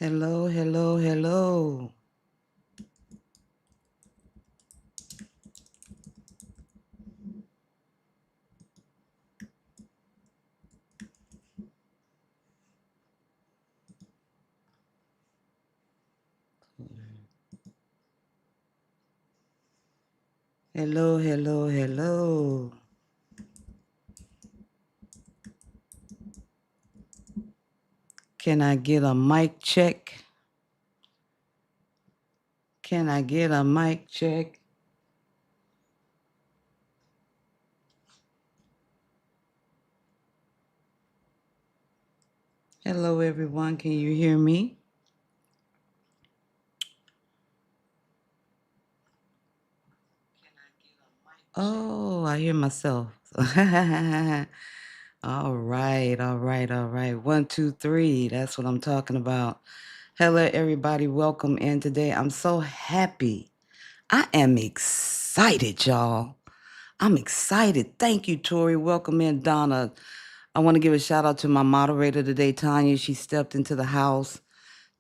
Hello, hello, hello. Hello, hello, hello. Can I get a mic check? Can I get a mic check? Hello, everyone. Can you hear me? Oh, I hear myself. All right, all right, all right. One, two, three. That's what I'm talking about. Hello, everybody. Welcome in today. I'm so happy. I am excited, y'all. I'm excited. Thank you, Tori. Welcome in, Donna. I want to give a shout out to my moderator today, Tanya. She stepped into the house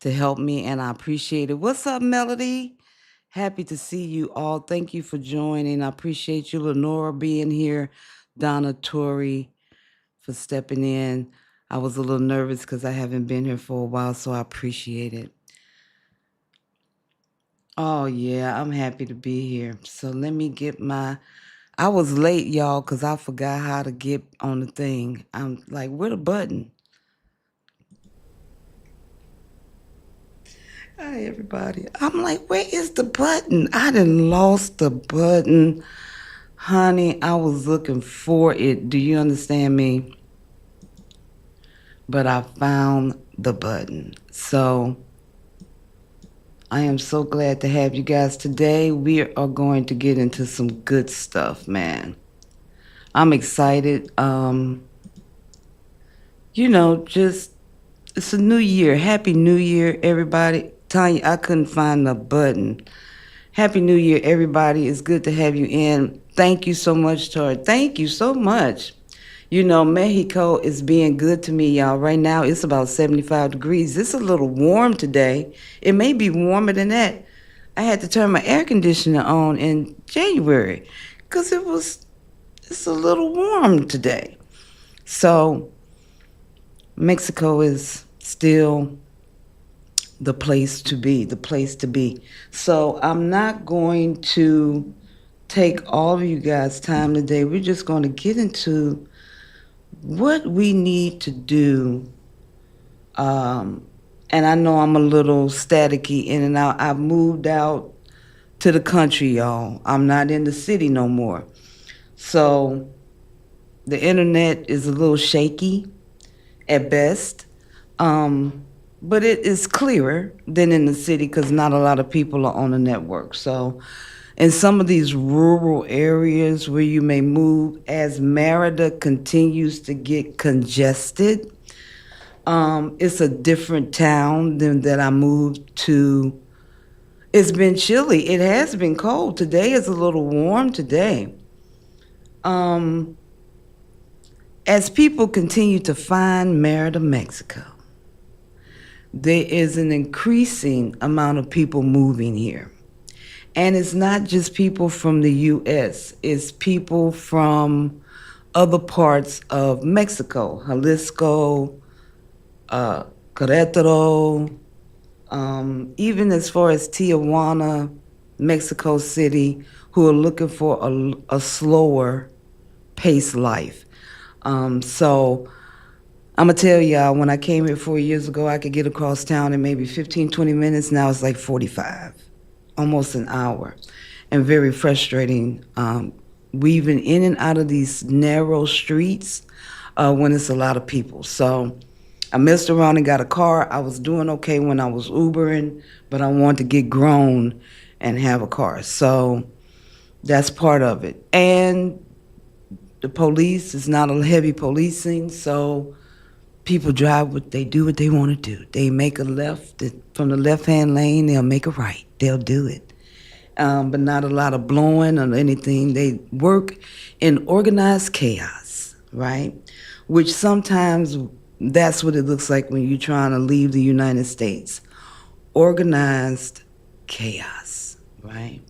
to help me, and I appreciate it. What's up, Melody? Happy to see you all. Thank you for joining. I appreciate you, Lenora, being here. Donna, Tori, for stepping in. I was a little nervous because I haven't been here for a while, so I appreciate it. Oh, yeah, I'm happy to be here. So let me get my. I was late, y'all, because I forgot how to get on the thing. I'm like, where the button? Hi, everybody. I'm like, where is the button? I done lost the button. Honey, I was looking for it. Do you understand me? But I found the button. So I am so glad to have you guys today. We are going to get into some good stuff, man. I'm excited. Just it's a new year. Happy New Year, everybody. Tanya, I couldn't find the button. Happy New Year, everybody. It's good to have you in. Thank you so much, Tori. Thank you so much. Mexico is being good to me, y'all. Right now, it's about 75 degrees. It's a little warm today. It may be warmer than that. I had to turn my air conditioner on in January because it's a little warm today. So, Mexico is still the place to be, the place to be. So I'm not going to take all of you guys' time today. We're just going to get into what we need to do. Um, and I know I'm a little staticky in and out. I've moved out to the country, y'all. I'm not in the city no more. So the internet is a little shaky at best. Um, but it is clearer than in the city because not a lot of people are on the network. So, in some of these rural areas where you may move, as Merida continues to get congested, it's a different town than that I moved to. It's been chilly. It has been cold. Today is a little warm today. Um, as people continue to find Merida, Mexico, there is an increasing amount of people moving here. And it's not just people from the US, it's people from other parts of Mexico, Jalisco, Querétaro, even as far as Tijuana, Mexico City, who are looking for a slower paced life. So I'm gonna tell y'all, when I came here 4 years ago, I could get across town in maybe 15, 20 minutes. Now it's like 45, almost an hour, and very frustrating. Weaving in and out of these narrow streets when it's a lot of people. So I messed around and got a car. I was doing okay when I was Ubering, but I wanted to get grown and have a car. So that's part of it. And the police is not a heavy policing, so people drive what they want to do. They make a left from the left hand lane. They'll make a right. They'll do it, but not a lot of blowing or anything. They work in organized chaos, right? Which sometimes That's what it looks like when you're trying to leave the United States. Organized chaos, right?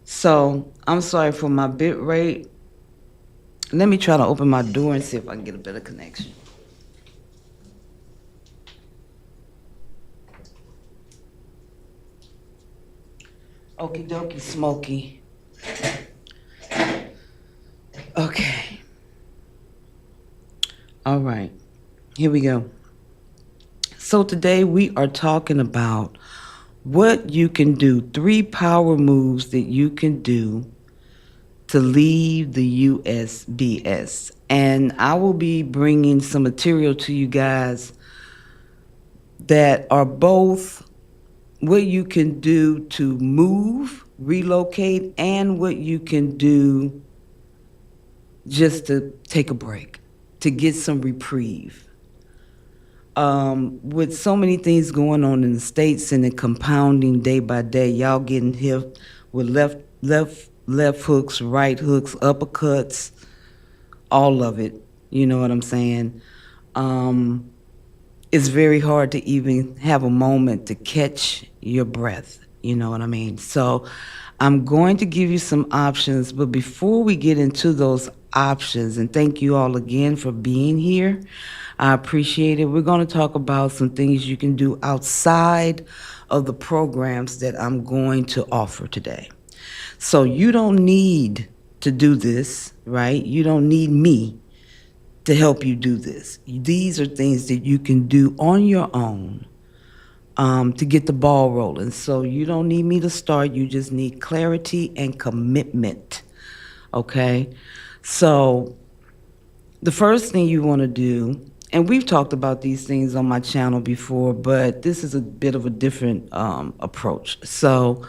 So I'm sorry for my bit rate. Let me try to open my door and see if I can get a better connection. Okie dokie smoky. Okay. All right. Here we go. So today we are talking about what you can do, three power moves that you can do to leave the USBS. And I will be bringing some material to you guys that are both what you can do to move, relocate, and what you can do just to take a break, to get some reprieve. With so many things going on in the states and it compounding day by day, y'all getting hit with left hooks, right hooks, uppercuts, all of it. You know what I'm saying? Um, it's very hard to even have a moment to catch your breath. You know what I mean? So I'm going to give you some options, but before we get into those options, and thank you all again for being here. I appreciate it. We're going to talk about some things you can do outside of the programs that I'm going to offer today. So you don't need to do this, right? You don't need me to help you do this. These are things that you can do on your own to get the ball rolling. So you don't need me to start. You just need clarity and commitment. Okay? So the first thing you want to do, and we've talked about these things on my channel before, but this is a bit of a different approach. So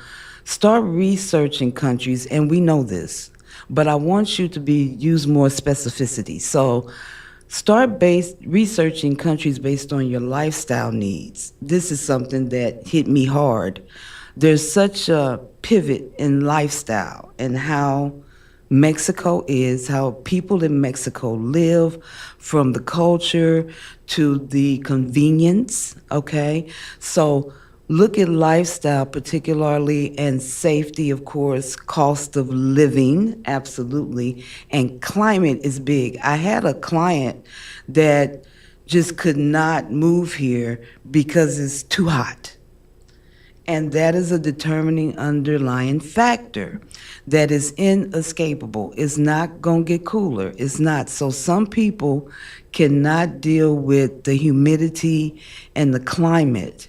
start researching countries, and we know this, but I want you to be use more specificity. So start researching countries based on your lifestyle needs. This is something that hit me hard. There's such a pivot in lifestyle and how Mexico is, how people in Mexico live, from the culture to the convenience, okay? So look at lifestyle particularly, and safety, of course, cost of living, absolutely, and climate is big. I had a client that just could not move here because it's too hot. And that is a determining underlying factor that is inescapable. It's not going to get cooler. It's not. So some people cannot deal with the humidity and the climate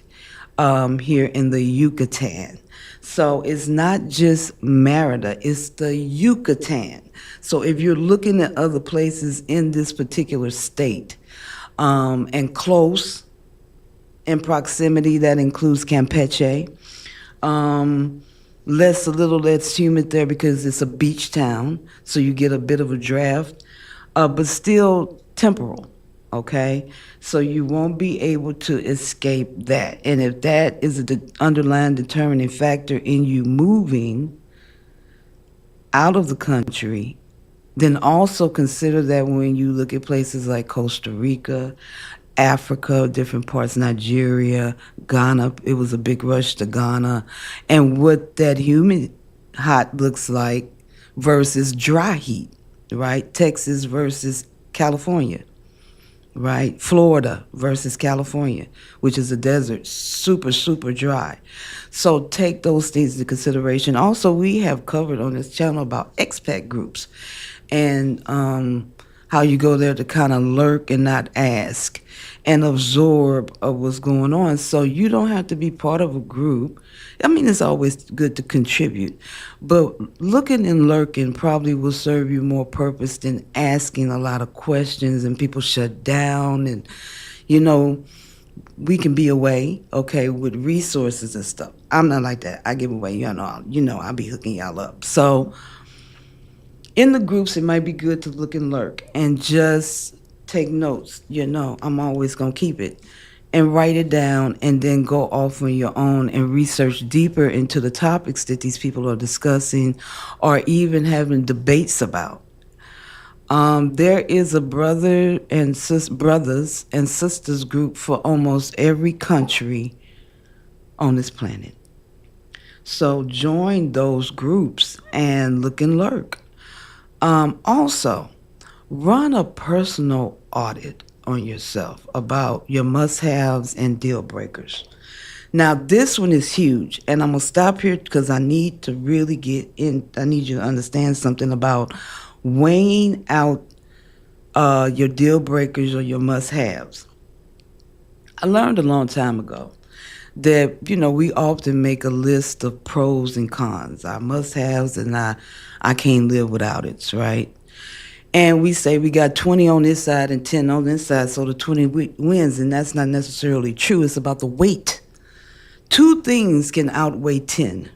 here in the Yucatan. So it's not just Merida, it's the Yucatan. So if you're looking at other places in this particular state and close, in proximity, that includes Campeche. Um, a little less humid there because it's a beach town, so you get a bit of a draft, but still temporal, okay? So you won't be able to escape that. And if that is the underlying determining factor in you moving out of the country, then also consider that when you look at places like Costa Rica, Africa, different parts, Nigeria, Ghana, it was a big rush to Ghana, and what that humid hot looks like versus dry heat, right? Texas versus California, right? Florida versus California, which is a desert, super, super dry. So take those things into consideration. Also, we have covered on this channel about expat groups and how you go there to kind of lurk and not ask and absorb of what's going on. So you don't have to be part of a group. I mean, it's always good to contribute, but looking and lurking probably will serve you more purpose than asking a lot of questions, and people shut down. And, you know, we can be away, okay, with resources and stuff. I'm not like that. I give away, I'll be hooking y'all up. So in the groups, it might be good to look and lurk and just take notes. I'm always going to keep it and write it down, and then go off on your own and research deeper into the topics that these people are discussing or even having debates about. There is a brothers and sisters group for almost every country on this planet. So join those groups and look and lurk. Also, run a personal audit on yourself about your must-haves and deal breakers. Now, this one is huge, and I'm gonna stop here because I need to really get in. I need you to understand something about weighing out your deal breakers or your must-haves. I learned a long time ago that we often make a list of pros and cons, our must-haves, and I can't live without it, right? And we say we got 20 on this side and 10 on this side, so the 20 wins, and that's not necessarily true. It's about the weight. Two things can outweigh 10.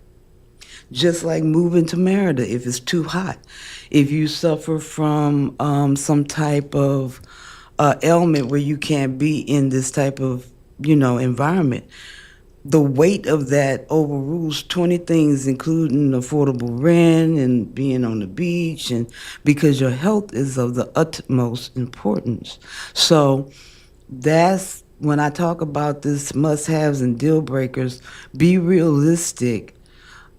Just like moving to Merida if it's too hot. If you suffer from some type of ailment where you can't be in this type of, environment, the weight of that overrules 20 things, including affordable rent and being on the beach, and because your health is of the utmost importance. So that's when I talk about this must haves and deal breakers, be realistic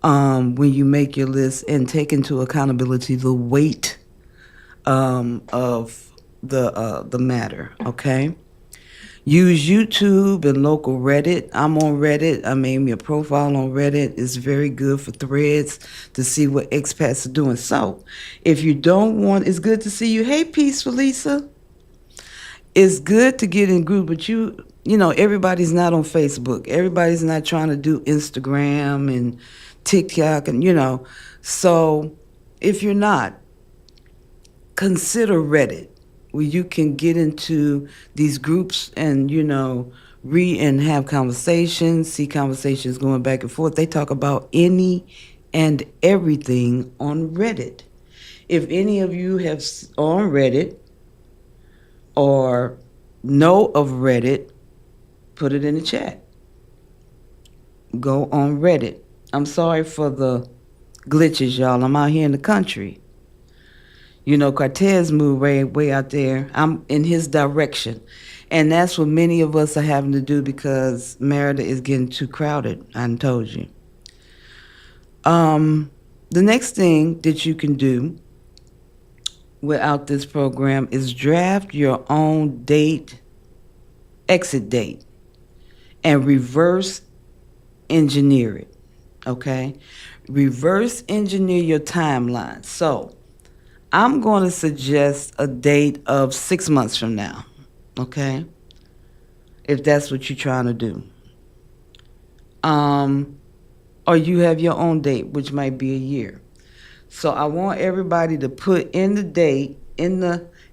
when you make your list and take into accountability the weight of the matter, okay? Use YouTube and local Reddit. I'm on Reddit. I mean, your profile on Reddit is very good for threads to see what expats are doing. So, if you don't want, it's good to see you. Hey, Peaceful Lisa. It's good to get in group, but everybody's not on Facebook. Everybody's not trying to do Instagram and TikTok, and. So, if you're not, consider Reddit, where you can get into these groups and read and have conversations, see conversations going back and forth. They talk about any and everything on Reddit. If any of you have on Reddit or know of Reddit, put it in the chat. Go on Reddit. I'm sorry for the glitches, y'all. I'm out here in the country. Cortez moved way out there. I'm in his direction. And that's what many of us are having to do because Merida is getting too crowded. I told you. The next thing that you can do without this program is draft your own exit date, and reverse engineer it. Okay? Reverse engineer your timeline. So, I'm going to suggest a date of 6 months from now, okay? If that's what you're trying to do. Or you have your own date, which might be a year. So I want everybody to put in the date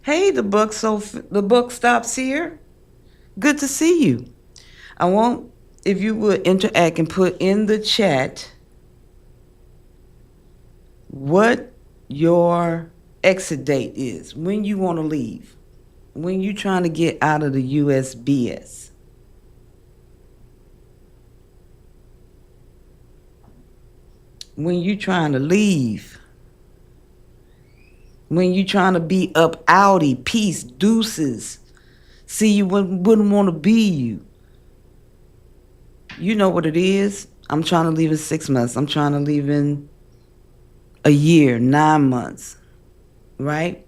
hey, the book stops here. Good to see you. I want, if you would interact and put in the chat what your exit date is, when you want to leave, when you're trying to get out of the USBS. When you're trying to leave, when you're trying to be up outy, peace, deuces, see you wouldn't want to be you. You know what it is. I'm trying to leave in 6 months. I'm trying to leave in a year, 9 months, right?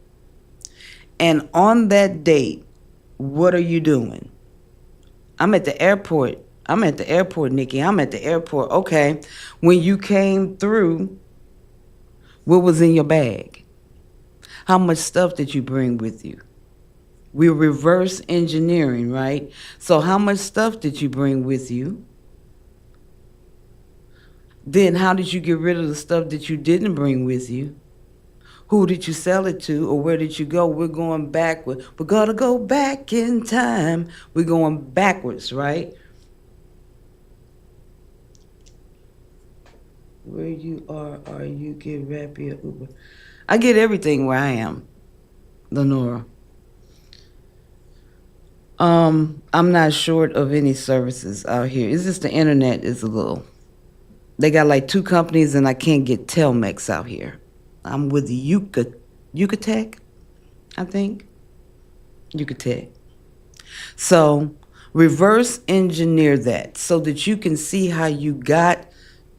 And on that date, what are you doing? I'm at the airport. Niki. I'm at the airport. Okay. When you came through, what was in your bag? How much stuff did you bring with you? We're reverse engineering, right? So how much stuff did you bring with you? Then how did you get rid of the stuff that you didn't bring with you? Who did you sell it to, or where did you go? We're going backward. We're going to go back in time. We're going backwards, right? Where you are you get Rappi or Uber? I get everything where I am, Lenora. I'm not short of any services out here. It's just the internet is a little. They got like 2 companies and I can't get Telmex out here. I'm with Yucatec. I think you could take. So reverse engineer that so that you can see how you got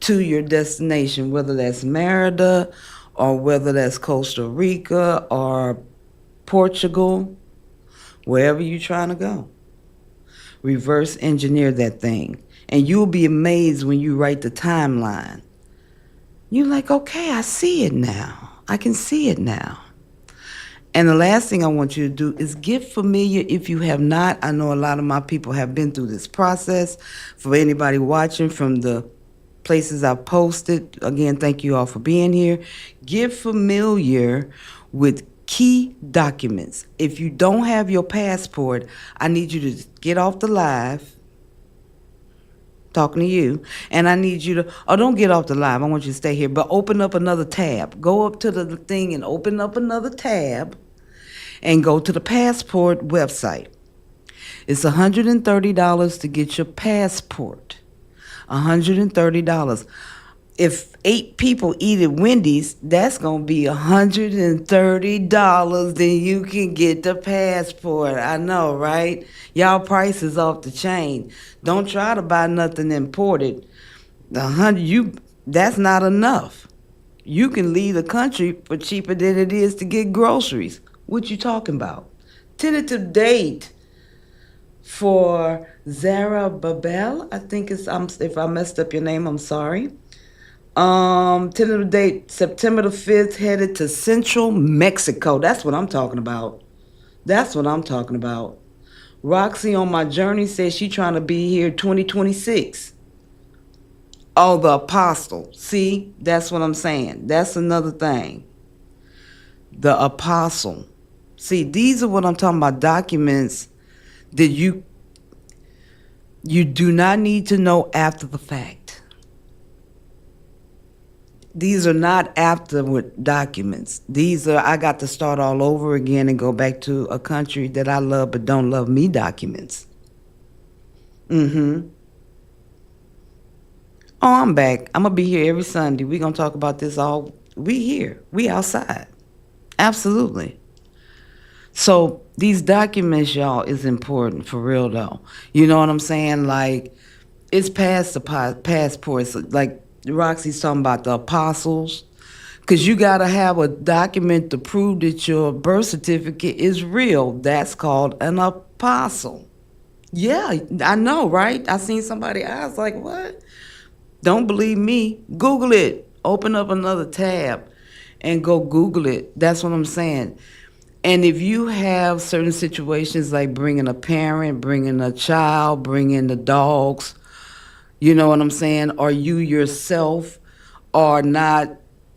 to your destination, whether that's Merida or whether that's Costa Rica or Portugal, wherever you're trying to go. Reverse engineer that thing. And you'll be amazed when you write the timeline. You're like, okay, I see it now. I can see it now. And the last thing I want you to do is get familiar if you have not. I know a lot of my people have been through this process. For anybody watching from the places I've posted, again, thank you all for being here. Get familiar with key documents. If you don't have your passport, I need you to get off the live, talking to you, and I need you to, oh, don't get off the live. I want you to stay here, but open up another tab. Go up to the thing and open up another tab and go to the passport website. It's $130 to get your passport. $130. If 8 people eat at Wendy's, that's going to be $130. Then you can get the passport. I know, right? Y'all prices off the chain. Don't try to buy nothing imported. That's not enough. You can leave the country for cheaper than it is to get groceries. What you talking about? Tentative date for Zara Babel. I think it's if I messed up your name, I'm sorry. Tentative date September the 5th, headed to Central Mexico. That's what I'm talking about. That's what I'm talking about. Roxy on my journey says she trying to be here 2026. Oh, the apostle. See, that's what I'm saying. That's another thing. The apostle. See, these are what I'm talking about, documents that you do not need to know after the fact. These are not afterward documents. These are, I got to start all over again and go back to a country that I love but don't love me documents. Mm-hmm. Oh, I'm back. I'm going to be here every Sunday. We're going to talk about this all. We here. We outside. Absolutely. So these documents, y'all, is important for real though. You know what I'm saying? Like, it's past the passports. Like Roxy's talking about the apostles. Because you got to have a document to prove that your birth certificate is real. That's called an apostle. Yeah, I know, right? I seen somebody, I was like, what? Don't believe me? Google it. Open up another tab and go Google it. That's what I'm saying. And if you have certain situations like bringing a parent, bringing a child, bringing the dogs, you know what I'm saying? Or you yourself are not,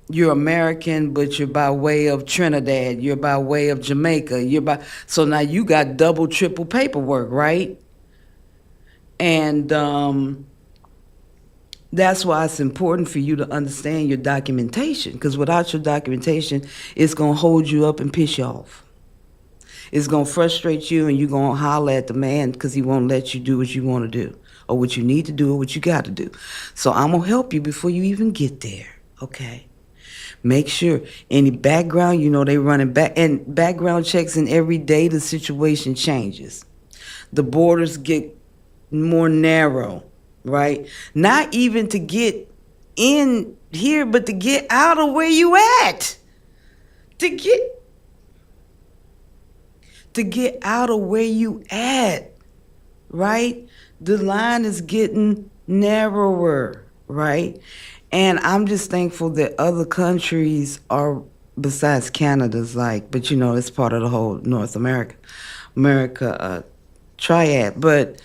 you're American, but you're by way of Trinidad, you're by way of Jamaica, so now you got double, triple paperwork, right? And that's why it's important for you to understand your documentation, because without your documentation, it's going to hold you up and piss you off. It's going to frustrate you, and you're going to holler at the man because he won't let you do what you want to do or what you need to do or what you got to do. So I'm going to help you before you even get there, okay? Make sure any background, you know, they running back and background checks, and every day the situation changes. The borders get more narrow, right? Not even to get in here, but to get out of where you at. To get out of where you at, right? The line is getting narrower, right? And I'm just thankful that other countries are, besides Canada's like, but you know, it's part of the whole North America triad. But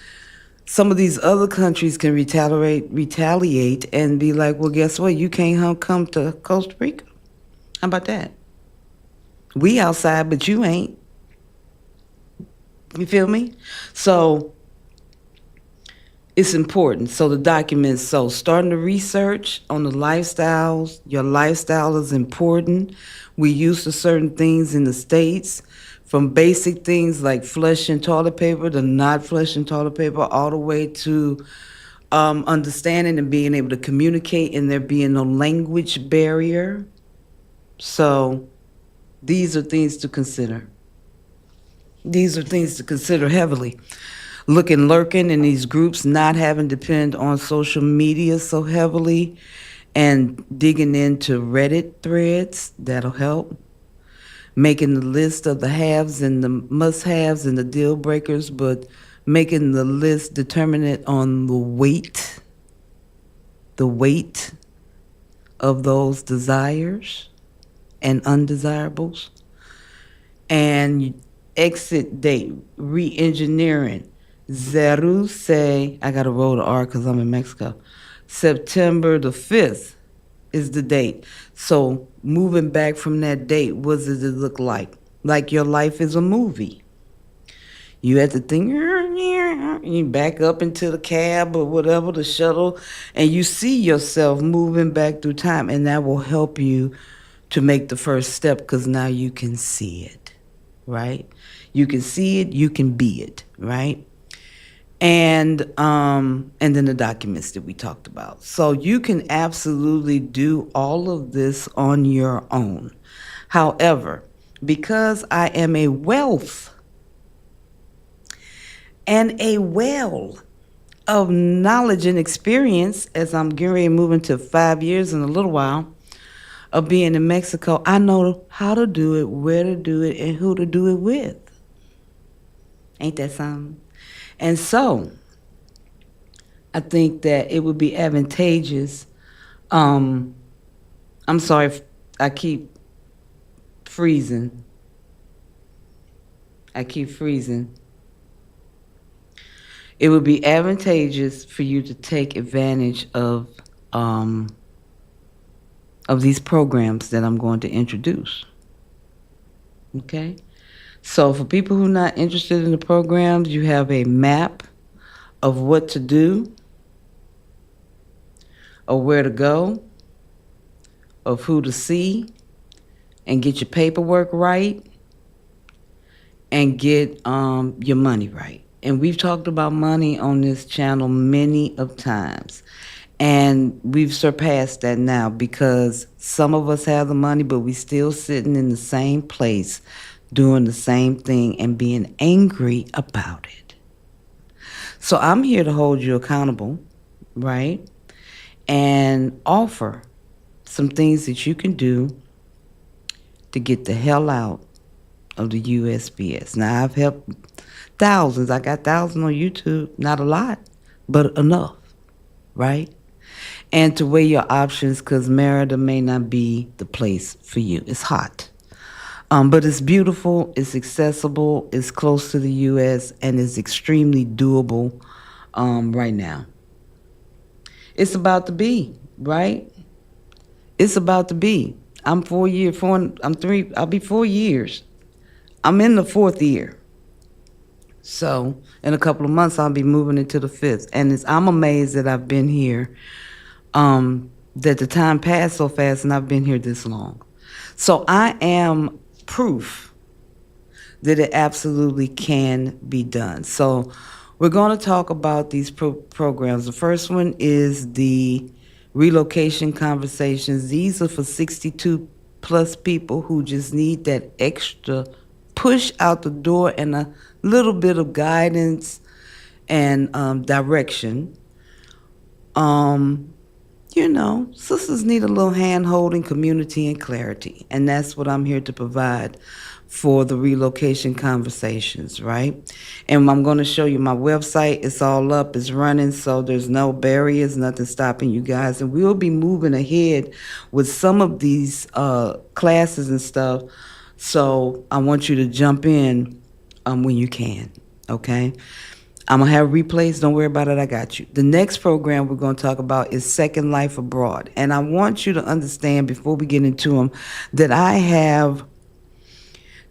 some of these other countries can retaliate and be like, well, guess what? You can't come to Costa Rica. How about that? We outside, but you ain't. You feel me? So it's important. So the documents, so starting to research on the lifestyles. Your lifestyle is important. We used to certain things in the States, from basic things like flushing toilet paper to not flushing toilet paper, all the way to understanding and being able to communicate and there being no language barrier. So these are things to consider. These are things to consider heavily. Lurking in these groups, not having to depend on social media so heavily, and digging into Reddit threads, that'll help. Making the list of the haves and the must haves and the deal breakers, but making the list determinate on the weight of those desires and undesirables. And exit date, re-engineering. Zeru say, I gotta roll the R because I'm in Mexico. September the 5th is the date. So moving back from that date, what does it look like? Like your life is a movie. You have to think, you back up into the cab or whatever, the shuttle, and you see yourself moving back through time, and that will help you to make the first step because now you can see it, right? You can see it, you can be it, right? And then the documents that we talked about. So you can absolutely do all of this on your own. However, because I am a wealth and a well of knowledge and experience, as I'm getting ready to move into 5 years in a little while of being in Mexico, I know how to do it, where to do it, and who to do it with. Ain't that something? And so I think that it would be advantageous. Um, I'm sorry if I keep freezing. I keep freezing. It would be advantageous for you to take advantage of these programs that I'm going to introduce. Okay? So for people who are not interested in the programs, you have a map of what to do, of where to go, of who to see, and get your paperwork right, and get your money right. And we've talked about money on this channel many of times. And we've surpassed that now because some of us have the money, but we still sitting in the same place doing the same thing and being angry about it. So I'm here to hold you accountable, right? And offer some things that you can do to get the hell out of the USPS. Now, I've helped thousands. I got thousands on YouTube. Not a lot, but enough, right? And to weigh your options because Merida may not be the place for you. It's hot. But it's beautiful, it's accessible, it's close to the U.S., and it's extremely doable right now. It's about to be, right? It's about to be. I'm 4 years, I'm 3, I'll be 4 years. I'm in the 4th year. So in a couple of months, I'll be moving into the 5th. And I'm amazed that I've been here, that the time passed so fast and I've been here this long. So I am proof that it absolutely can be done. So we're going to talk about these programs. The first one is the relocation conversations. These are for 62 plus people who just need that extra push out the door and a little bit of guidance and direction. Sisters need a little hand-holding, community, and clarity. And that's what I'm here to provide for the relocation conversations, right? And I'm going to show you my website. It's all up. It's running, so there's no barriers, nothing stopping you guys. And we'll be moving ahead with some of these classes and stuff. So I want you to jump in when you can, okay? I'm going to have replays. Don't worry about it. I got you. The next program we're going to talk about is Second Life Abroad. And I want you to understand before we get into them that I have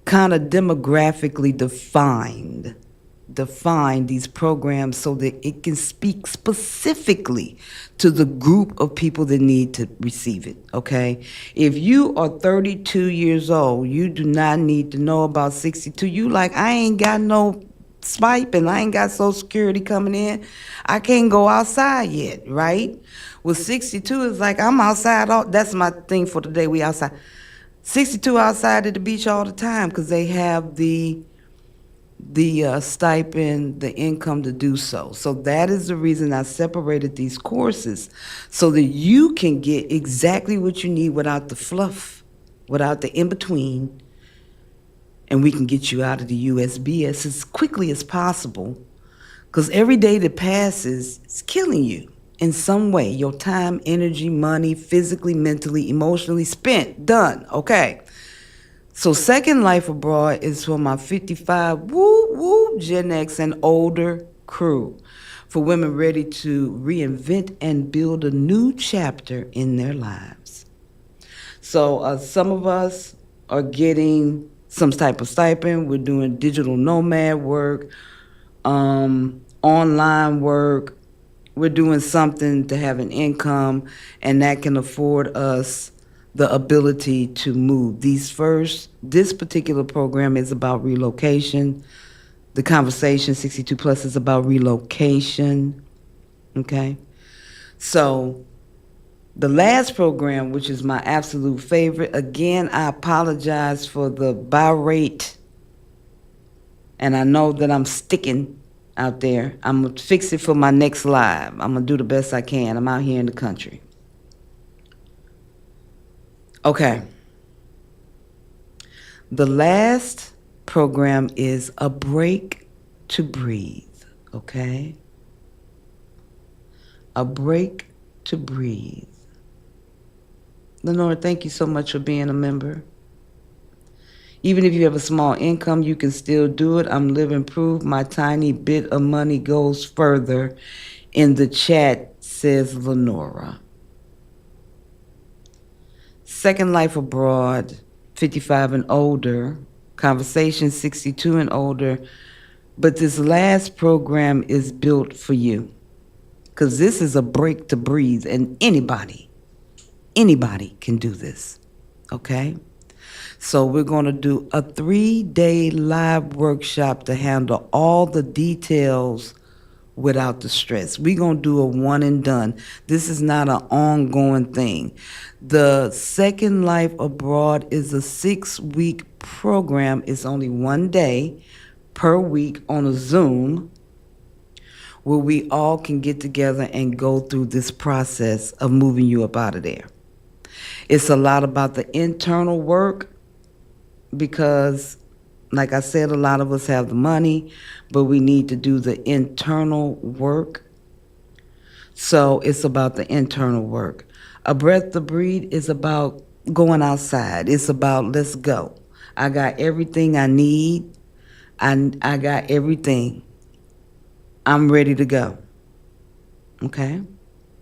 kind of demographically define these programs so that it can speak specifically to the group of people that need to receive it, okay? If you are 32 years old, you do not need to know about 62. You like, I ain't got no Swipe and I ain't got Social Security coming in. I can't go outside yet, right? With 62, it's like I'm outside. That's my thing for today. We outside. 62 outside at the beach all the time because they have the the stipend, the income to do so. So that is the reason I separated these courses so that you can get exactly what you need without the fluff, without the in between, and we can get you out of the USBS as quickly as possible. Because every day that passes is killing you in some way. Your time, energy, money, physically, mentally, emotionally spent, done. Okay. So Second Life Abroad is for my 55 woo woo Gen X and older crew. For women ready to reinvent and build a new chapter in their lives. So some of us are getting some type of stipend. We're doing digital nomad work, online work. We're doing something to have an income, and that can afford us the ability to move. This particular program is about relocation. The conversation 62 plus is about relocation. Okay. So the last program, which is my absolute favorite, again, I apologize for the buy rate, and I know that I'm sticking out there. I'm going to fix it for my next live. I'm going to do the best I can. I'm out here in the country. Okay. The last program is A Break to Breathe. Okay? A Break to Breathe. Lenore, thank you so much for being a member. Even if you have a small income, you can still do it. I'm living proof. My tiny bit of money goes further. In the chat, says Lenora. Second Life Abroad, 55 and older. Conversation, 62 and older. But this last program is built for you. Because this is a break to breathe, and anybody can do this. Okay? So we're going to do a 3-day live workshop to handle all the details without the stress. We're going to do a one and done. This is not an ongoing thing. The Second Life Abroad is a 6-week program. It's only 1 day per week on a Zoom where we all can get together and go through this process of moving you up out of there. It's a lot about the internal work because, like I said, a lot of us have the money, but we need to do the internal work. So it's about the internal work. A Breath to Breathe is about going outside. It's about let's go. I got everything I need. I got everything. I'm ready to go. Okay?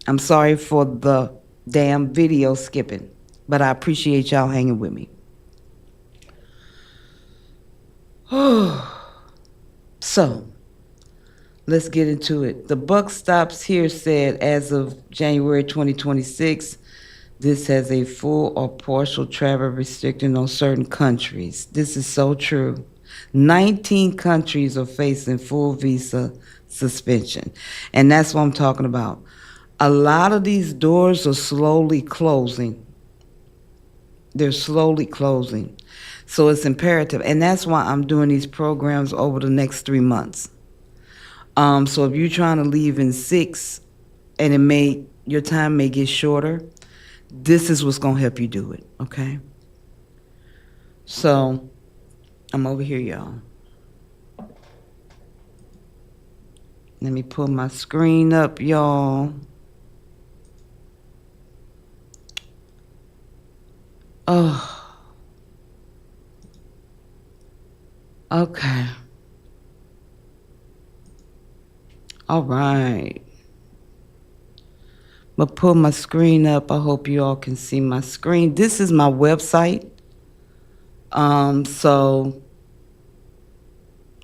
I'm sorry for the damn video skipping, but I appreciate y'all hanging with me. So, let's get into it. The buck stops here said as of January 2026, this has a full or partial travel restriction on certain countries. This is so true. 19 countries are facing full visa suspension. And that's what I'm talking about. A lot of these doors are slowly closing. They're slowly closing. So it's imperative. And that's why I'm doing these programs over the next 3 months. So if you're trying to leave in 6 and your time may get shorter, this is what's going to help you do it, okay? So I'm over here, y'all. Let me pull my screen up, y'all. Oh, okay. All right. I'm going to pull my screen up. I hope you all can see my screen. This is my website. So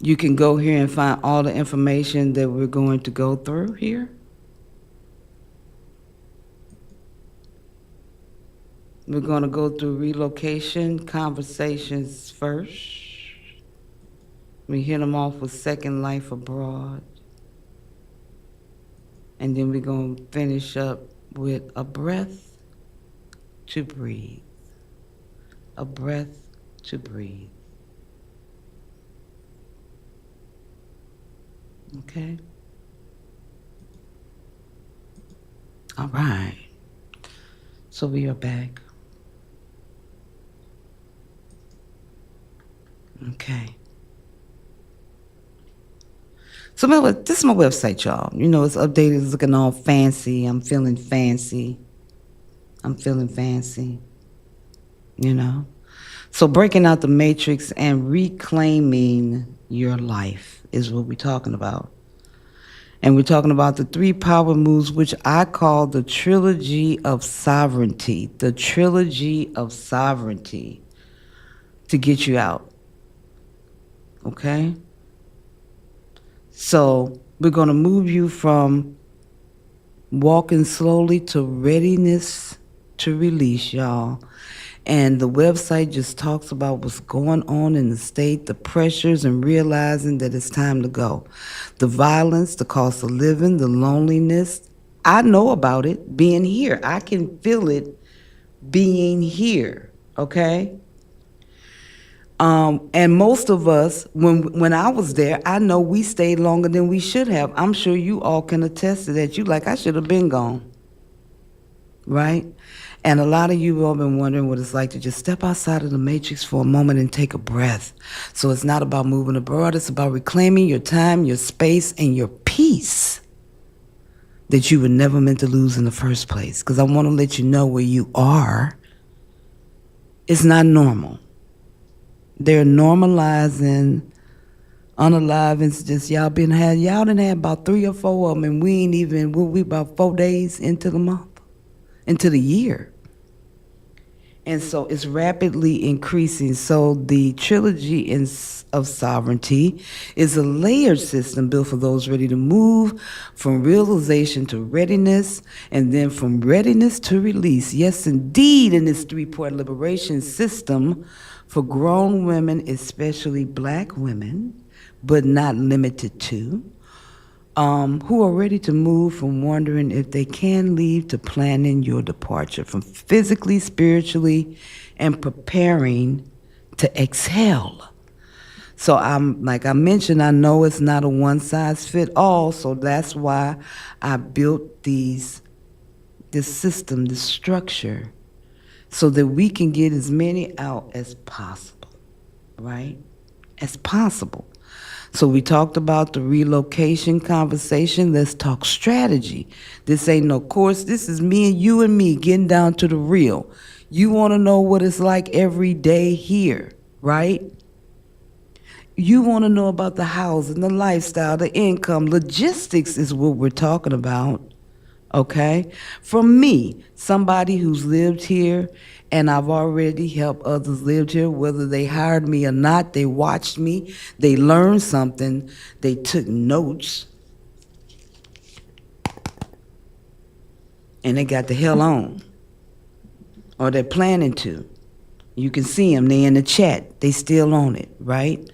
you can go here and find all the information that we're going to go through here. We're going to go through relocation conversations first. We hit them off with Second Life Abroad. And then we're going to finish up with A Breath to Breathe. A Breath to Breathe. Okay. All right. So we are back. Okay. So this is my website, y'all. You know, it's updated. It's looking all fancy. I'm feeling fancy. I'm feeling fancy. You know. So breaking out the matrix and reclaiming your life is what we're talking about. And we're talking about the three power moves, which I call the trilogy of sovereignty. The trilogy of sovereignty to get you out. Okay? So we're going to move you from walking slowly to readiness to release, y'all. And the website just talks about what's going on in the state, the pressures, and realizing that it's time to go. The violence, the cost of living, the loneliness. I know about it being here. I can feel it being here. Okay? And most of us, when I was there, I know we stayed longer than we should have. I'm sure you all can attest to that. You like, I should have been gone, right? And a lot of you all been wondering what it's like to just step outside of the matrix for a moment and take a breath. So it's not about moving abroad. It's about reclaiming your time, your space, and your peace that you were never meant to lose in the first place. Because I want to let you know where you are. It's not normal. They're normalizing unalive incidents. Y'all done had about 3 or 4 of them, and we ain't even we about 4 days into the month, into the year. And so it's rapidly increasing. So the of sovereignty is a layered system built for those ready to move from realization to readiness, and then from readiness to release. Yes, indeed, in this three-part liberation system for grown women, especially black women, but not limited to, who are ready to move from wondering if they can leave to planning your departure, from physically, spiritually, and preparing to exhale. So I'm like I mentioned, I know it's not a one size fit all, so that's why I built this system, this structure, so that we can get as many out as possible, right? As possible. So we talked about the relocation conversation. Let's talk strategy. This ain't no course. This is me and me getting down to the real. You want to know what it's like every day here, right? You want to know about the housing, the lifestyle, the income. Logistics is what we're talking about. Okay? From me, somebody who's lived here, and I've already helped others live here, whether they hired me or not, they watched me, they learned something, they took notes, and they got the hell on. Or they're planning to. You can see them, they in the chat, they still on it, right?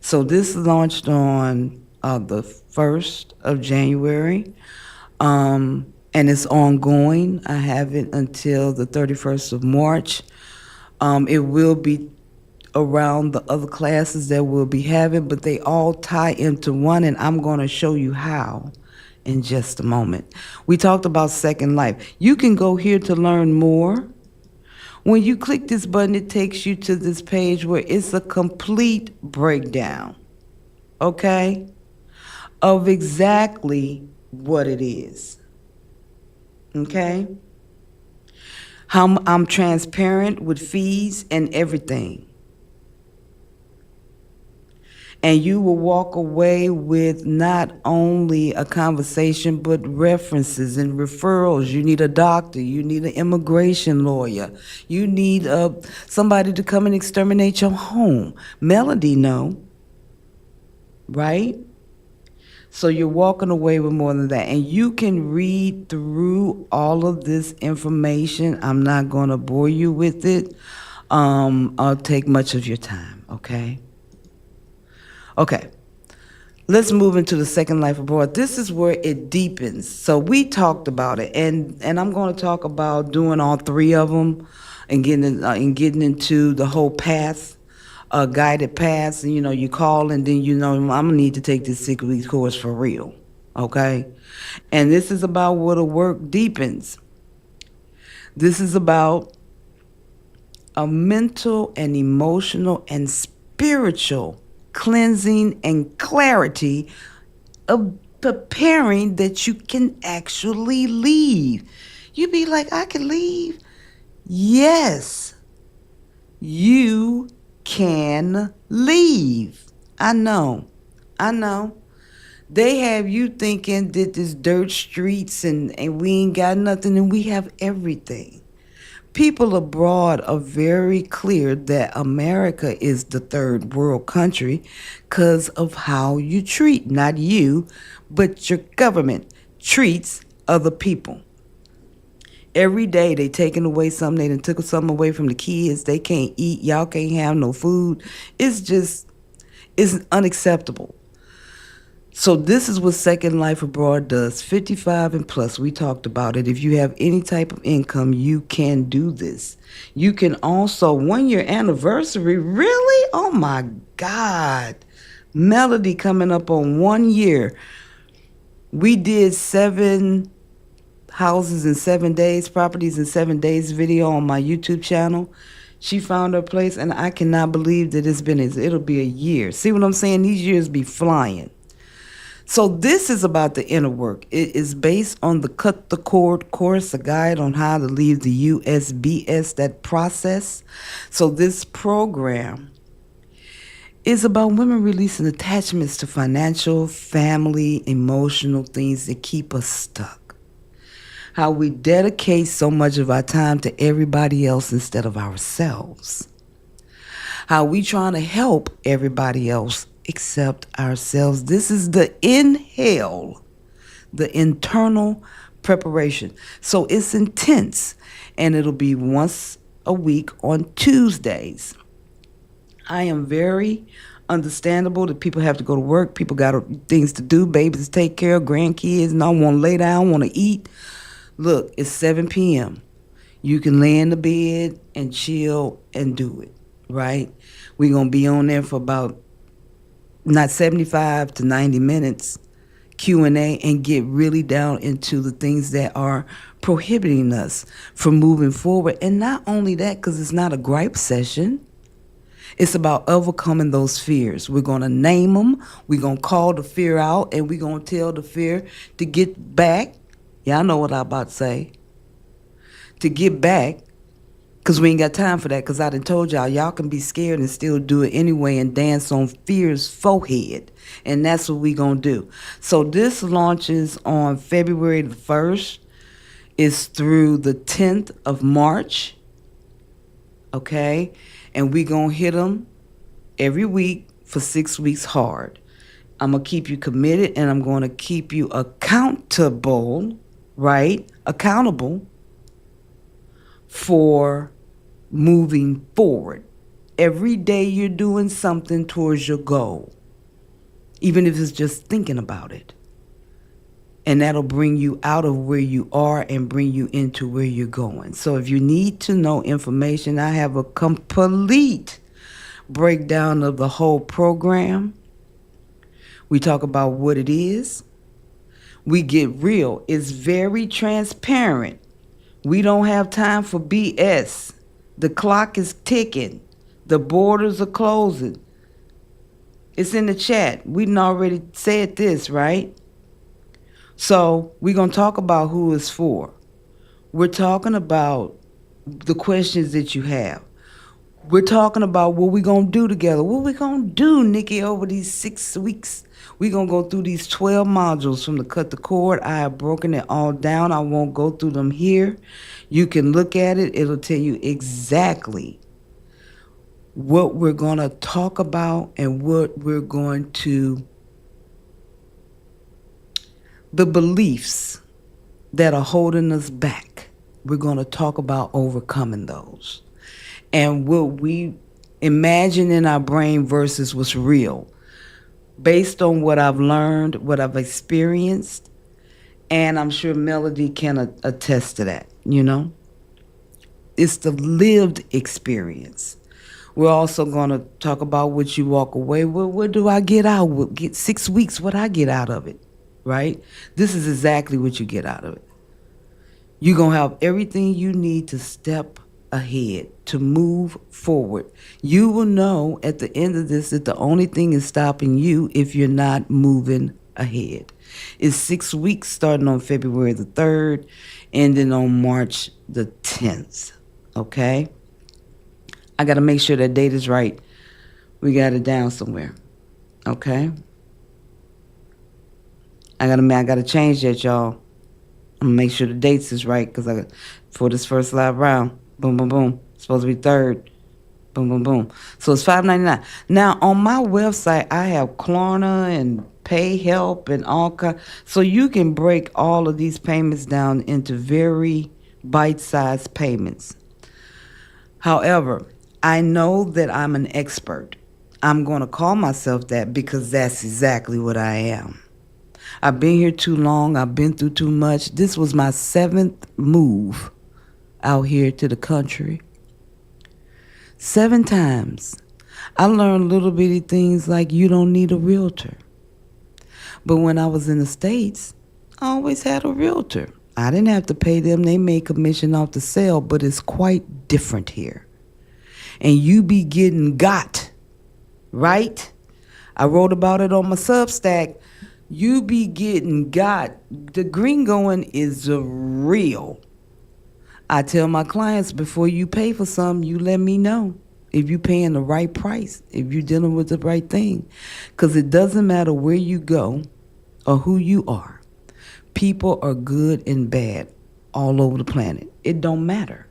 So this launched on the 1st of January. And it's ongoing. I have it until the 31st of March. It will be around the other classes that we'll be having, but they all tie into one, and I'm going to show you how in just a moment. We talked about Second Life. You can go here to learn more. When you click this button, it takes you to this page where it's a complete breakdown, okay, of exactly what it is. Okay? How I'm transparent with fees and everything. And you will walk away with not only a conversation, but references and referrals. You need a doctor. You need an immigration lawyer. You need somebody to come and exterminate your home. Melody, no. Right? So you're walking away with more than that. And you can read through all of this information. I'm not going to bore you with it. I'll take much of your time, okay? Okay. Let's move into the Second Life abroad. This is where it deepens. So we talked about it, and I'm going to talk about doing all three of them and getting into the whole path a guided pass, and you call, and then I'm gonna need to take this 6 week course for real. Okay? And this is about what the work deepens. This is about a mental and emotional and spiritual cleansing and clarity of preparing that you can actually leave. You be like, I can leave? Yes, you can leave. I know. I know. They have you thinking that this dirt streets and we ain't got nothing, and we have everything. People abroad are very clear that America is the third world country because of how you treat, not you, but your government treats other people. Every day they taking away something. They done took something away from the kids. They can't eat. Y'all can't have no food. It's unacceptable. So this is what Second Life Abroad does. 55 and plus, we talked about it. If you have any type of income, you can do this. You can also, 1 year anniversary, really? Oh my God. Melody coming up on 1 year. We did 7 houses in 7 days, properties in 7 days video on my YouTube channel. She found her place, and I cannot believe that it'll be a year. See what I'm saying? These years be flying. So this is about the inner work. It is based on the Cut the Cord course, a guide on how to leave the USBS, that process. So this program is about women releasing attachments to financial, family, emotional things that keep us stuck. How we dedicate so much of our time to everybody else instead of ourselves. How we trying to help everybody else except ourselves. This is the inhale, the internal preparation. So it's intense, and it'll be once a week on Tuesdays. I am very understandable that people have to go to work. People got things to do, babies to take care of, grandkids, and I want to lay down, want to eat. Look, it's 7 p.m. You can lay in the bed and chill and do it, right? We're going to be on there for about not 75 to 90 minutes Q&A and get really down into the things that are prohibiting us from moving forward. And not only that, because it's not a gripe session. It's about overcoming those fears. We're going to name them. We're going to call the fear out, and we're going to tell the fear to get back. Y'all know what I'm about to say. To get back, because we ain't got time for that, because I done told y'all can be scared and still do it anyway and dance on fear's forehead. And that's what we going to do. So this launches on February the 1st. It's through the 10th of March. Okay? And we going to hit them every week for 6 weeks hard. I'm going to keep you committed, and I'm going to keep you accountable, right? Accountable for moving forward. Every day you're doing something towards your goal, even if it's just thinking about it. And that'll bring you out of where you are and bring you into where you're going. So if you need to know information, I have a complete breakdown of the whole program. We talk about what it is. We get real. It's very transparent. We don't have time for BS. The clock is ticking. The borders are closing. It's in the chat. We done already said this, right? So we're going to talk about who it's for. We're talking about the questions that you have. We're talking about what we're going to do together. What we going to do, Niki, over these 6 weeks? We're going to go through these 12 modules from the Cut the Cord. I have broken it all down. I won't go through them here. You can look at it. It'll tell you exactly what we're going to talk about and what we're going to, the beliefs that are holding us back. We're going to talk about overcoming those. And what we imagine in our brain versus what's real. Based on what I've learned, what I've experienced, and I'm sure Melody can attest to that, It's the lived experience. We're also going to talk about what you walk away. What do I get out? Get 6 weeks, what I get out of it, right? This is exactly what you get out of it. You're going to have everything you need to step ahead, to move forward. You will know at the end of this that the only thing is stopping you if you're not moving ahead. It's 6 weeks starting on February the 3rd, ending on March the 10th. Okay? I got to make sure that date is right. We got it down somewhere. Okay? I gotta change that, y'all. I'm gonna make sure the dates is right because for this first live round, boom, boom, boom. It's supposed to be third, boom, boom, boom. So it's $5.99. Now on my website, I have Klarna and Pay Help and all kind. So you can break all of these payments down into very bite-sized payments. However, I know that I'm an expert. I'm going to call myself that because that's exactly what I am. I've been here too long. I've been through too much. This was my 7th move out here to the country. 7 times. I learned little bitty things like you don't need a realtor. But when I was in the States, I always had a realtor. I didn't have to pay them. They made commission off the sale, but it's quite different here. And you be getting got, right? I wrote about it on my Substack. You be getting got. The gringoing is real. I tell my clients before you pay for something, you let me know if you're paying the right price, if you're dealing with the right thing. Because it doesn't matter where you go or who you are. People are good and bad all over the planet. It don't matter.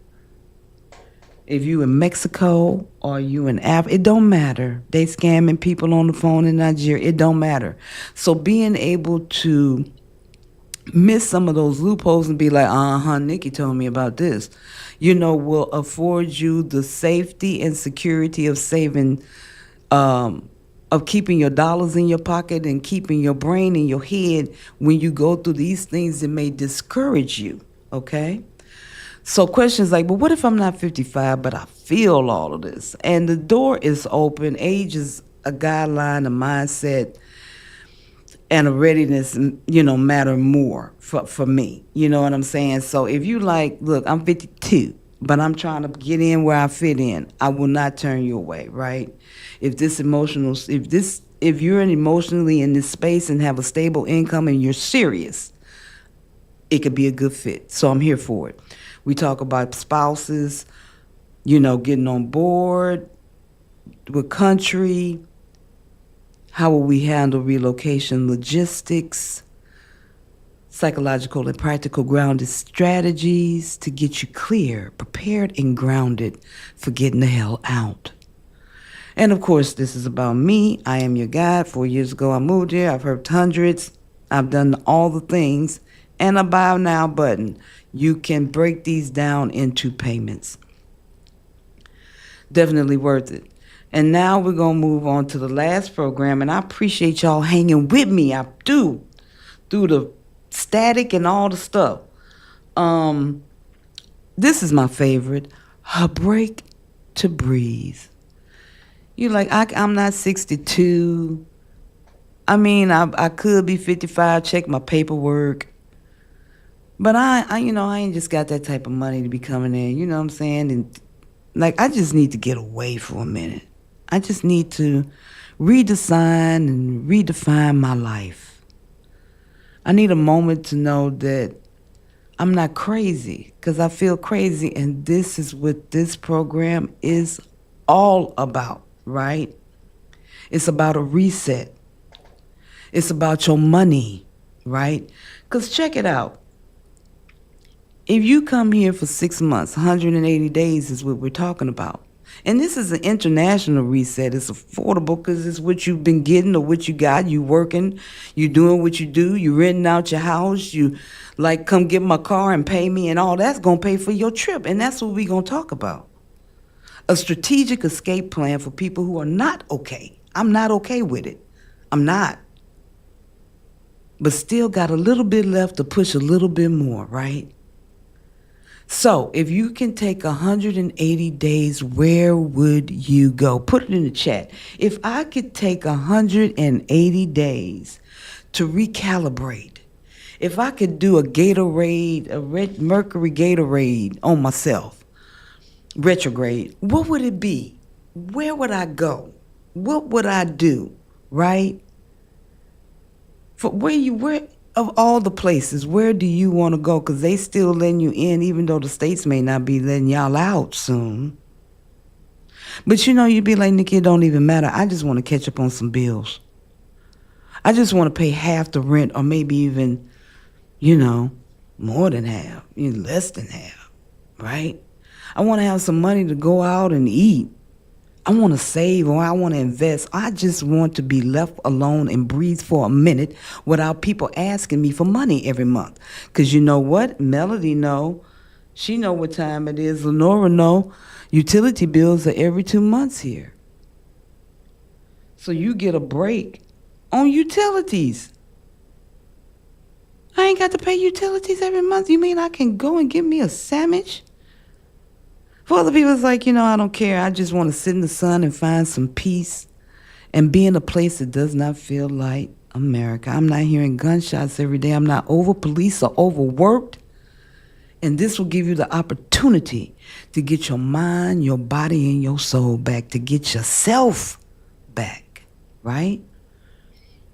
If you in Mexico or you in Africa, it don't matter. They scamming people on the phone in Nigeria. It don't matter. So being able to miss some of those loopholes and be like, Niki told me about this, will afford you the safety and security of saving, of keeping your dollars in your pocket and keeping your brain in your head when you go through these things that may discourage you, okay? So questions like, but what if I'm not 55, but I feel all of this? And the door is open. Age is a guideline, a mindset, and a readiness, matter more for me. You know what I'm saying? So if you like, look, I'm 52, but I'm trying to get in where I fit in, I will not turn you away, right? If you're emotionally in this space and have a stable income and you're serious, it could be a good fit. So I'm here for it. We talk about spouses, getting on board with country. How will we handle relocation logistics? Psychological and practical grounded strategies to get you clear, prepared, and grounded for getting the hell out. And of course, this is about me. I am your guide. 4 years ago, I moved here. I've helped hundreds. I've done all the things. And a buy now button. You can break these down into payments. Definitely worth it. And now we're going to move on to the last program. And I appreciate y'all hanging with me. I do. Through the static and all the stuff. This is my favorite. A break to breathe. You're like, I'm not 62. I mean, I could be 55. Check my paperwork. But I ain't just got that type of money to be coming in, you know what I'm saying? And I just need to get away for a minute. I just need to redesign and redefine my life. I need a moment to know that I'm not crazy, because I feel crazy, and this is what this program is all about, right? It's about a reset. It's about your money, right? Because check it out. If you come here for 6 months, 180 days is what we're talking about. And this is an international reset. It's affordable because it's what you've been getting or what you got. You working, you doing what you do, you renting out your house, you come get my car and pay me, and all that's going to pay for your trip. And that's what we're going to talk about. A strategic escape plan for people who are not okay. I'm not okay with it. I'm not. But still got a little bit left to push a little bit more, right? So, if you can take 180 days, where would you go? Put it in the chat. If I could take 180 days to recalibrate, if I could do a Gatorade, a red Mercury Gatorade on myself, retrograde, what would it be? Where would I go? What would I do? Right? For where of all the places, where do you want to go? Because they still letting you in, even though the states may not be letting y'all out soon. But you'd be like, Nikki, it don't even matter. I just want to catch up on some bills. I just want to pay half the rent, or maybe even, you know, more than half, less than half, right? I want to have some money to go out and eat. I want to save, or I want to invest. I just want to be left alone and breathe for a minute without people asking me for money every month. Because you know what? Melody know. She know what time it is. Lenora know. Utility bills are every 2 months here. So you get a break on utilities. I ain't got to pay utilities every month. You mean I can go and get me a sandwich? For other people, it's like, I don't care. I just want to sit in the sun and find some peace and be in a place that does not feel like America. I'm not hearing gunshots every day. I'm not over-policed or overworked. And this will give you the opportunity to get your mind, your body, and your soul back, to get yourself back, right?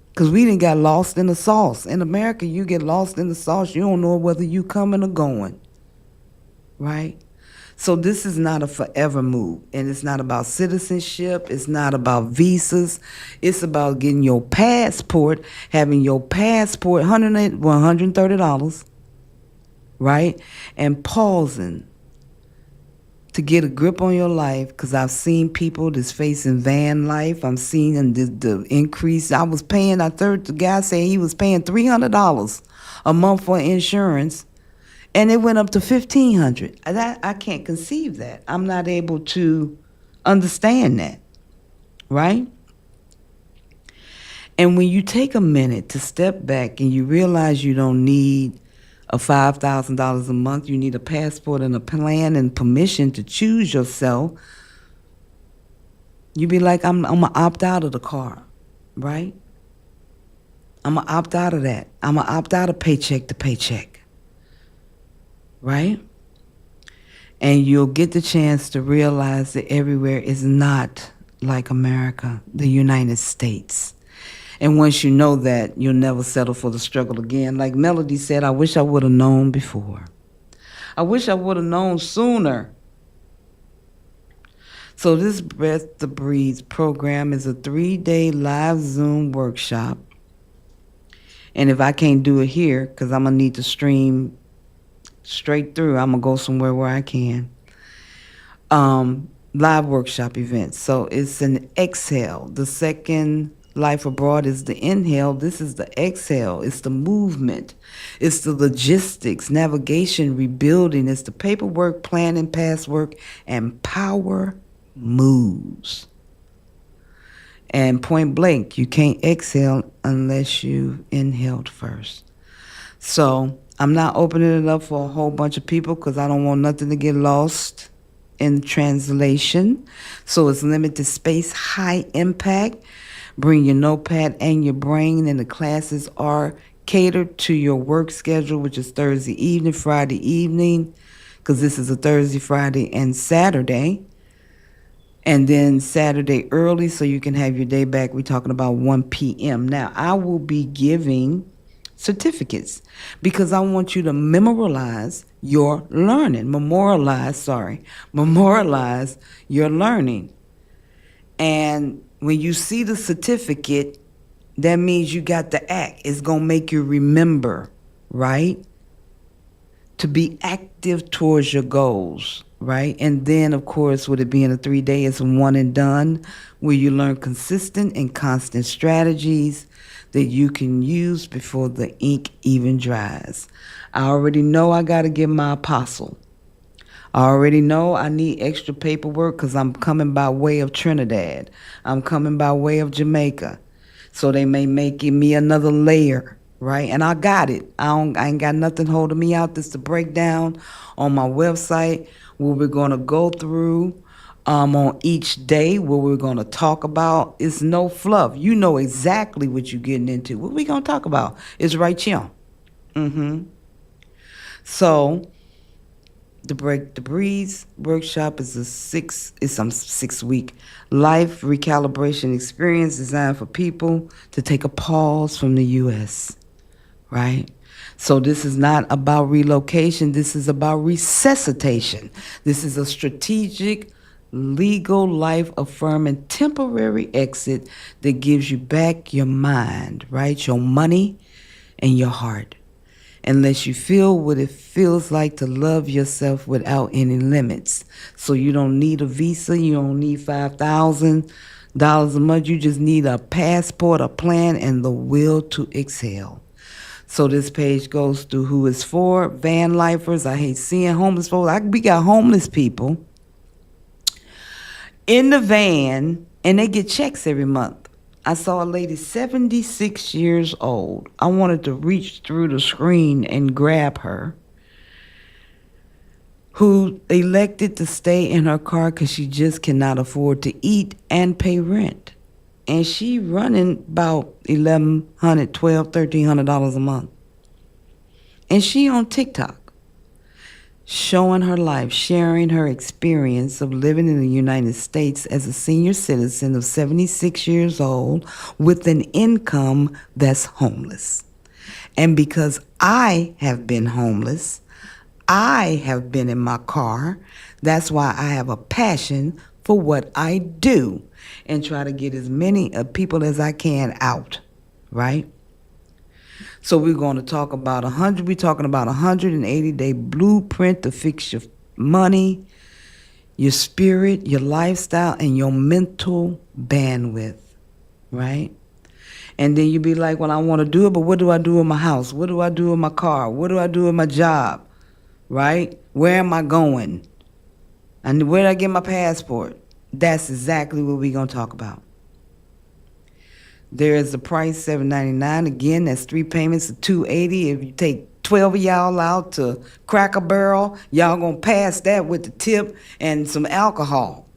Because we done got lost in the sauce. In America, you get lost in the sauce. You don't know whether you coming or going, right? So this is not a forever move, and it's not about citizenship. It's not about visas. It's about getting your passport, having your passport, $130, right? And pausing to get a grip on your life, because I've seen people that's facing van life. I'm seeing the increase. I heard the guy say he was paying $300 a month for insurance, and it went up to $1,500. I can't conceive that. I'm not able to understand that, right? And when you take a minute to step back and you realize you don't need a $5,000 a month, you need a passport and a plan and permission to choose yourself, you be like, I'm going to opt out of the car, right? I'm going to opt out of that. I'm going to opt out of paycheck to paycheck. Right? And you'll get the chance to realize that everywhere is not like America, the United States. And once you know that, you'll never settle for the struggle again. Like Melody said, I wish I would have known before. I wish I would have known sooner. So this Breath to Breathe program is a 3-day live Zoom workshop. And if I can't do it here, because I'm going to need to stream straight through, I'm going to go somewhere where I can. Live workshop event. So it's an exhale. The second life abroad is the inhale. This is the exhale. It's the movement. It's the logistics, navigation, rebuilding. It's the paperwork, planning, past work, and power moves. And point blank, you can't exhale unless you inhaled first. So I'm not opening it up for a whole bunch of people because I don't want nothing to get lost in translation. So it's limited space, high impact. Bring your notepad and your brain, and the classes are catered to your work schedule, which is Thursday evening, Friday evening, because this is a Thursday, Friday, and Saturday. And then Saturday early, so you can have your day back. We're talking about 1 p.m. Now, I will be giving certificates because I want you to memorialize your learning. Memorialize your learning. And when you see the certificate, that means you got the act. It's going to make you remember, right? To be active towards your goals, right? And then, of course, with it being a 3-day, it's one and done, where you learn consistent and constant strategies that you can use before the ink even dries. I already know I got to get my apostle. I already know I need extra paperwork because I'm coming by way of Trinidad. I'm coming by way of Jamaica. So they may make me another layer right? And I got it. I ain't got nothing holding me out. This is the breakdown on my website where we're gonna go through on each day where we're gonna talk about. It's no fluff. You know exactly what you're getting into. What we gonna talk about? It's right here. Mm-hmm. So the Breeze workshop is a 6 week life recalibration experience designed for people to take a pause from the US, right? So this is not about relocation, this is about resuscitation. This is a strategic, legal, life affirming temporary exit that gives you back your mind, right? Your money and your heart. Unless you feel what it feels like to love yourself without any limits. So you don't need a visa, you don't need $5,000 a month. You just need a passport, a plan, and the will to exhale. So this page goes through who it's for. Van lifers. I hate seeing homeless folks. We got homeless people in the van, and they get checks every month. I saw a lady 76 years old. I wanted to reach through the screen and grab her, who elected to stay in her car because she just cannot afford to eat and pay rent. And she running about $1,100, $1,200, $1,300 a month. And she on TikTok, showing her life, sharing her experience of living in the United States as a senior citizen of 76 years old with an income that's homeless. And because I have been homeless, I have been in my car, that's why I have a passion for what I do and try to get as many people as I can out, right? So we're going to talk about we're talking about 180-day blueprint to fix your money, your spirit, your lifestyle, and your mental bandwidth, right? And then you be like, well, I want to do it, but what do I do in my house? What do I do in my car? What do I do in my job, right? Where am I going? And where do I get my passport? That's exactly what we're going to talk about. There is the price, $7.99. Again, that's 3 payments of $280. If you take 12 of y'all out to Cracker Barrel, y'all gonna pass that with the tip and some alcohol.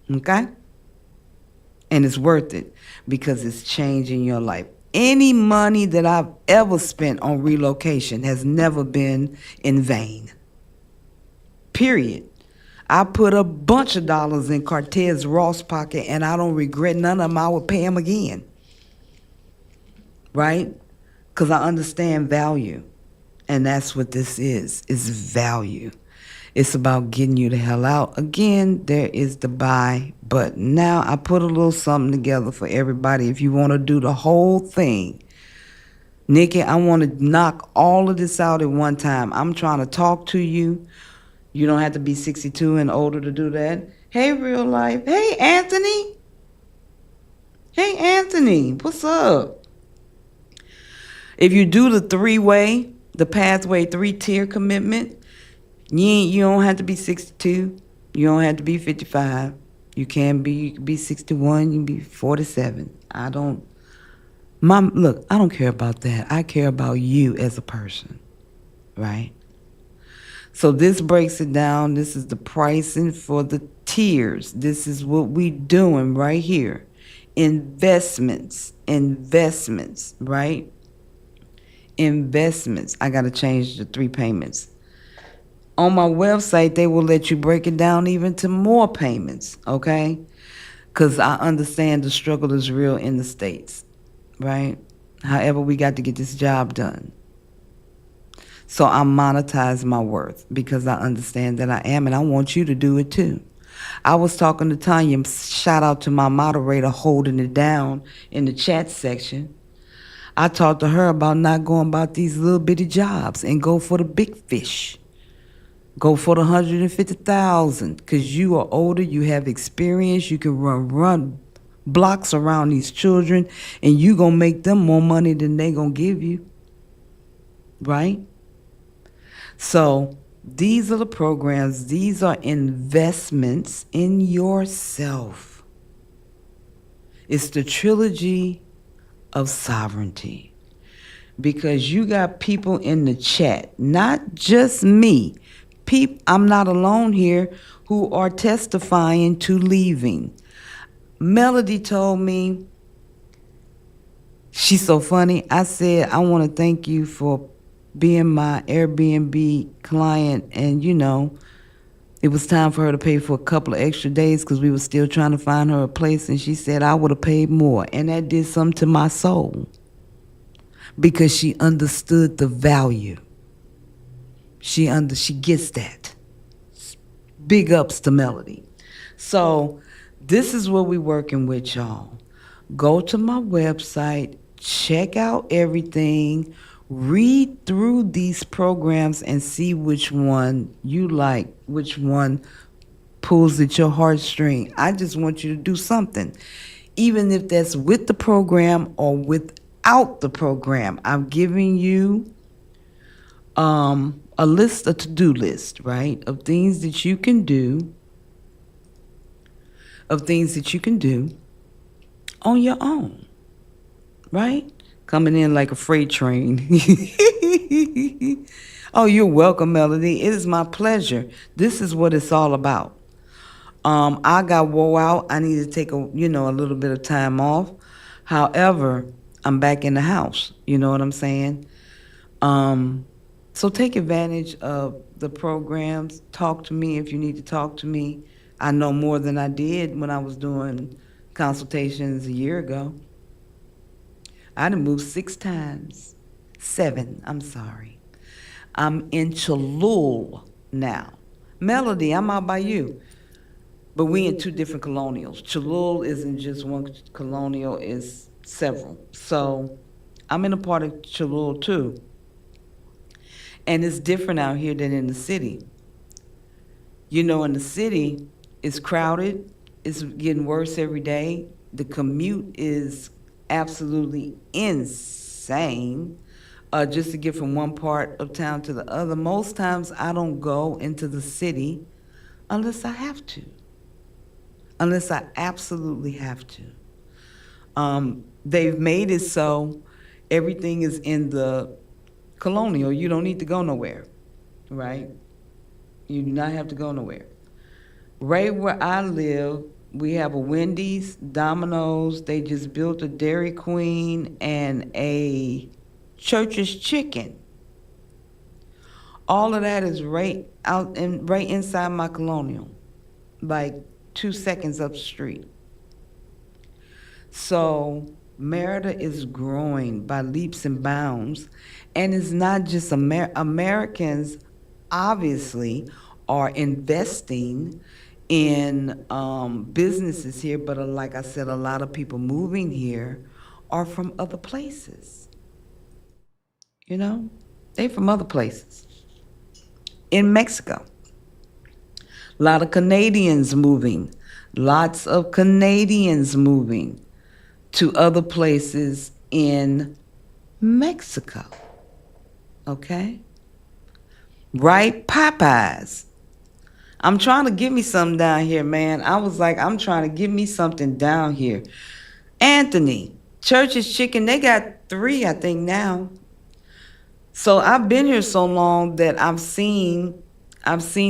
Okay? And it's worth it because it's changing your life. Any money that I've ever spent on relocation has never been in vain. Period. I put a bunch of dollars in Cortez Ross pocket, and I don't regret none of them. I would pay him again, right? Because I understand value, and that's what this is value. It's about getting you the hell out. Again, there is the buy button. Now, I put a little something together for everybody if you want to do the whole thing. Niki, I want to knock all of this out at one time. I'm trying to talk to you. You don't have to be 62 and older to do that. Hey, real life. Hey, Anthony. Hey, Anthony. What's up? If you do the the pathway 3-tier commitment, you don't have to be 62. You don't have to be 55. You can be 61. You can be 47. Look, I don't care about that. I care about you as a person, right? So this breaks it down. This is the pricing for the tiers. This is what we doing right here. Investments, right? Investments. I got to change the 3 payments. On my website, they will let you break it down even to more payments, okay? Because I understand the struggle is real in the States, right? However, we got to get this job done. So I monetize my worth because I understand that I am, and I want you to do it too. I was talking to Tanya, shout out to my moderator holding it down in the chat section. I talked to her about not going about these little bitty jobs and go for the big fish. Go for the 150,000 because you are older, you have experience, you can run blocks around these children, and you gonna make them more money than they gonna give you, right? So these are the programs. These are investments in yourself. It's the trilogy of sovereignty. because you got people in the chat, not just me. I'm not alone here who are testifying to leaving. Melody told me, she's so funny. I said, I want to thank you for being my Airbnb client. And, it was time for her to pay for a couple of extra days because we were still trying to find her a place. And she said, I would have paid more. And that did something to my soul because she understood the value. She gets that. Big ups to Melody. So this is what we're working with, y'all. Go to my website, check out everything, read through these programs and see which one you like, which one pulls at your heartstring. I just want you to do something, even if that's with the program or without the program. I'm giving you a list, a to-do list, right, of things that you can do, on your own, right? Coming in like a freight train. Oh, you're welcome, Melody. It is my pleasure. This is what it's all about. I got wore out. I need to take a little bit of time off. However, I'm back in the house. You know what I'm saying? So take advantage of the programs. Talk to me if you need to talk to me. I know more than I did when I was doing consultations a year ago. I done moved 6 times. 7, I'm sorry. I'm in Cholula now. Melody, I'm out by you. But we in 2 different colonials. Cholula isn't just one colonial, it's several. So I'm in a part of Cholula too. And it's different out here than in the city. In the city, it's crowded. It's getting worse every day. The commute is absolutely insane, just to get from one part of town to the other. Most times I don't go into the city unless I have to, unless I absolutely have to. They've made it so everything is in the colonial. You don't need to go nowhere, right? You do not have to go nowhere. Right where I live, we have a Wendy's, Domino's. They just built a Dairy Queen and a Church's Chicken. All of that is right out and right inside my colonial, like 2 seconds up the street. So Merida is growing by leaps and bounds, and it's not just Americans. Obviously, are investing in businesses here, but like I said, a lot of people moving here are from other places. They from other places. In Mexico, a lot of Canadians moving, lots of Canadians moving to other places in Mexico. Okay? Right? Popeyes. I'm trying to get me something down here, man. I was like, I'm trying to get me something down here. Anthony, Church's Chicken, they got 3, I think, now. So I've been here so long that I've seen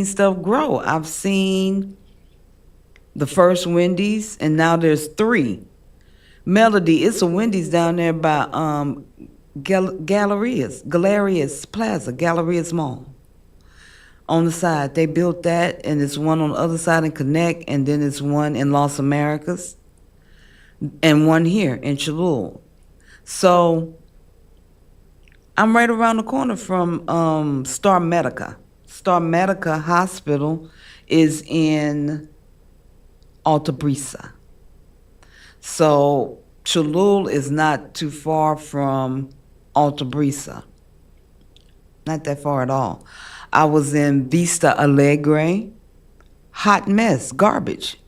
stuff grow. I've seen the first Wendy's, and now there's 3. Melody, it's a Wendy's down there by Galeria's Plaza, Galeria's Mall. On the side, they built that, and it's one on the other side in Connect, and then it's one in Los Americas, and one here in Cholula. So I'm right around the corner from Star Medica. Star Medica Hospital is in Alta Brisa. So Cholula is not too far from Alta Brisa. Not that far at all. I was in Vista Alegre. Hot mess, garbage.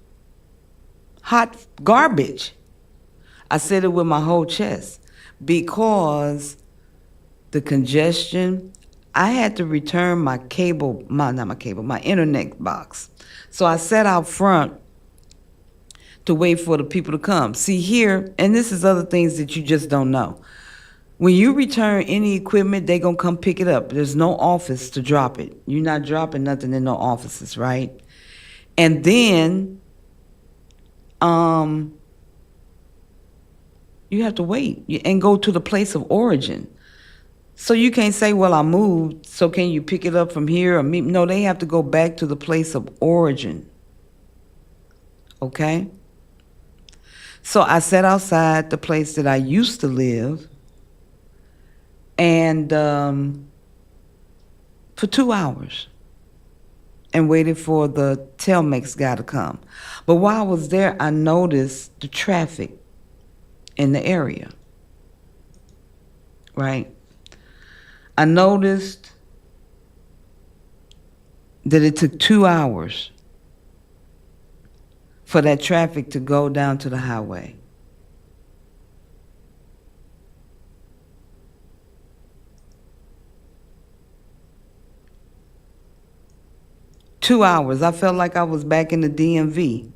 Hot garbage. I said it with my whole chest because the congestion. I had to return my my internet box. So I sat out front to wait for the people to come. See here, and this is other things that you just don't know. When you return any equipment, they gonna come pick it up. There's no office to drop it. You're not dropping nothing in no offices, right? And then um you have to wait and go to the place of origin. So you can't say, well, I moved, so can you pick it up from here or me? No, they have to go back to the place of origin. Okay? So I sat outside the place that I used to live and for 2 hours and waited for the Telmex guy to come. But while I was there, I noticed the traffic in the area, right? I noticed that it took 2 hours for that traffic to go down to the highway. Two hours. I felt like I was back in the DMV.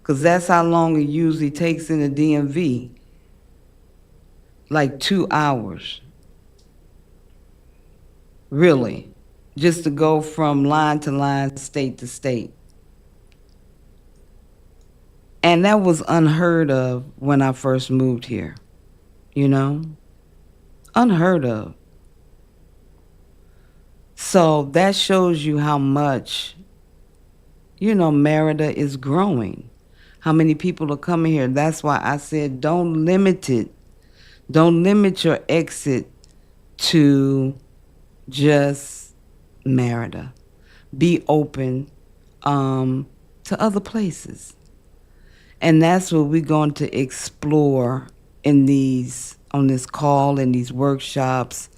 Because that's how long it usually takes in the DMV. Like 2 hours. Really. Just to go from line to line, state to state. And that was unheard of when I first moved here. You know? Unheard of. So that shows you how much, Merida is growing. How many people are coming here. That's why I said don't limit it. Don't limit your exit to just Merida. Be open to other places. And that's what we're going to explore on this call, in these workshops,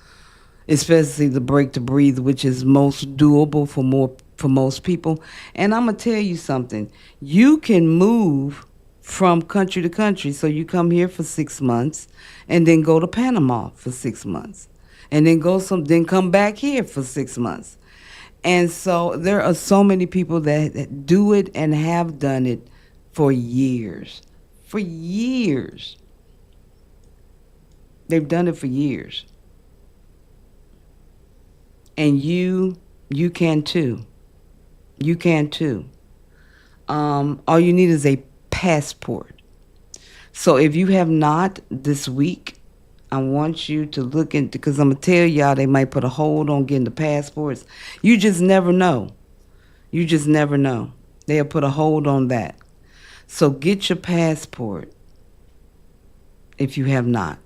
especially the break to breathe, which is most doable for most people. And I'm gonna tell you something. You can move from country to country. So you come here for 6 months and then go to Panama for 6 months. And then come back here for 6 months. And so there are so many people that do it and have done it for years. For years. They've done it for years. And you can too. You can too. All you need is a passport. So if you have not this week, I want you to look into, because I'm going to tell y'all they might put a hold on getting the passports. You just never know. You just never know. They'll put a hold on that. So get your passport if you have not.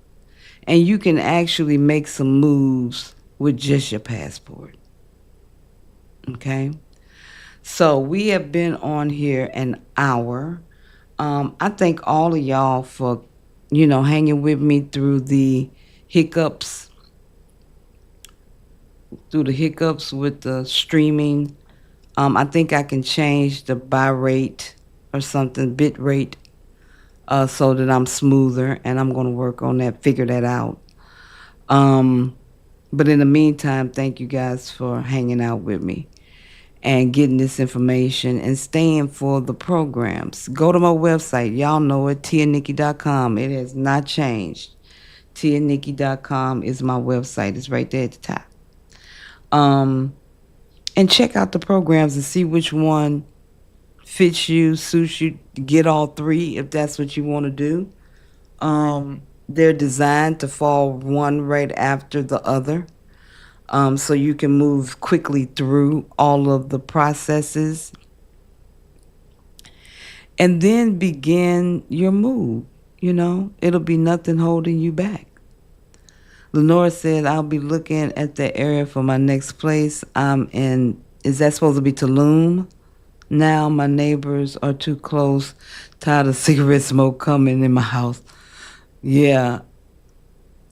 And you can actually make some moves with just your passport. Okay? So we have been on here an hour. I thank all of y'all for, hanging with me through the hiccups, with the streaming. I think I can change the buy rate or something, bit rate, so that I'm smoother, and I'm going to work on that, figure that out. But in the meantime, thank you guys for hanging out with me and getting this information and staying for the programs. Go to my website. Y'all know it, tianiki.com. It has not changed. tianiki.com is my website. It's right there at the top. And check out the programs and see which one fits you, suits you. Get all three if that's what you want to do. They're designed to fall one right after the other. So you can move quickly through all of the processes and then begin your move. It'll be nothing holding you back. Lenora said, I'll be looking at the area for my next place. Is that supposed to be Tulum? Now my neighbors are too close. Tired of cigarette smoke coming in my house. Yeah.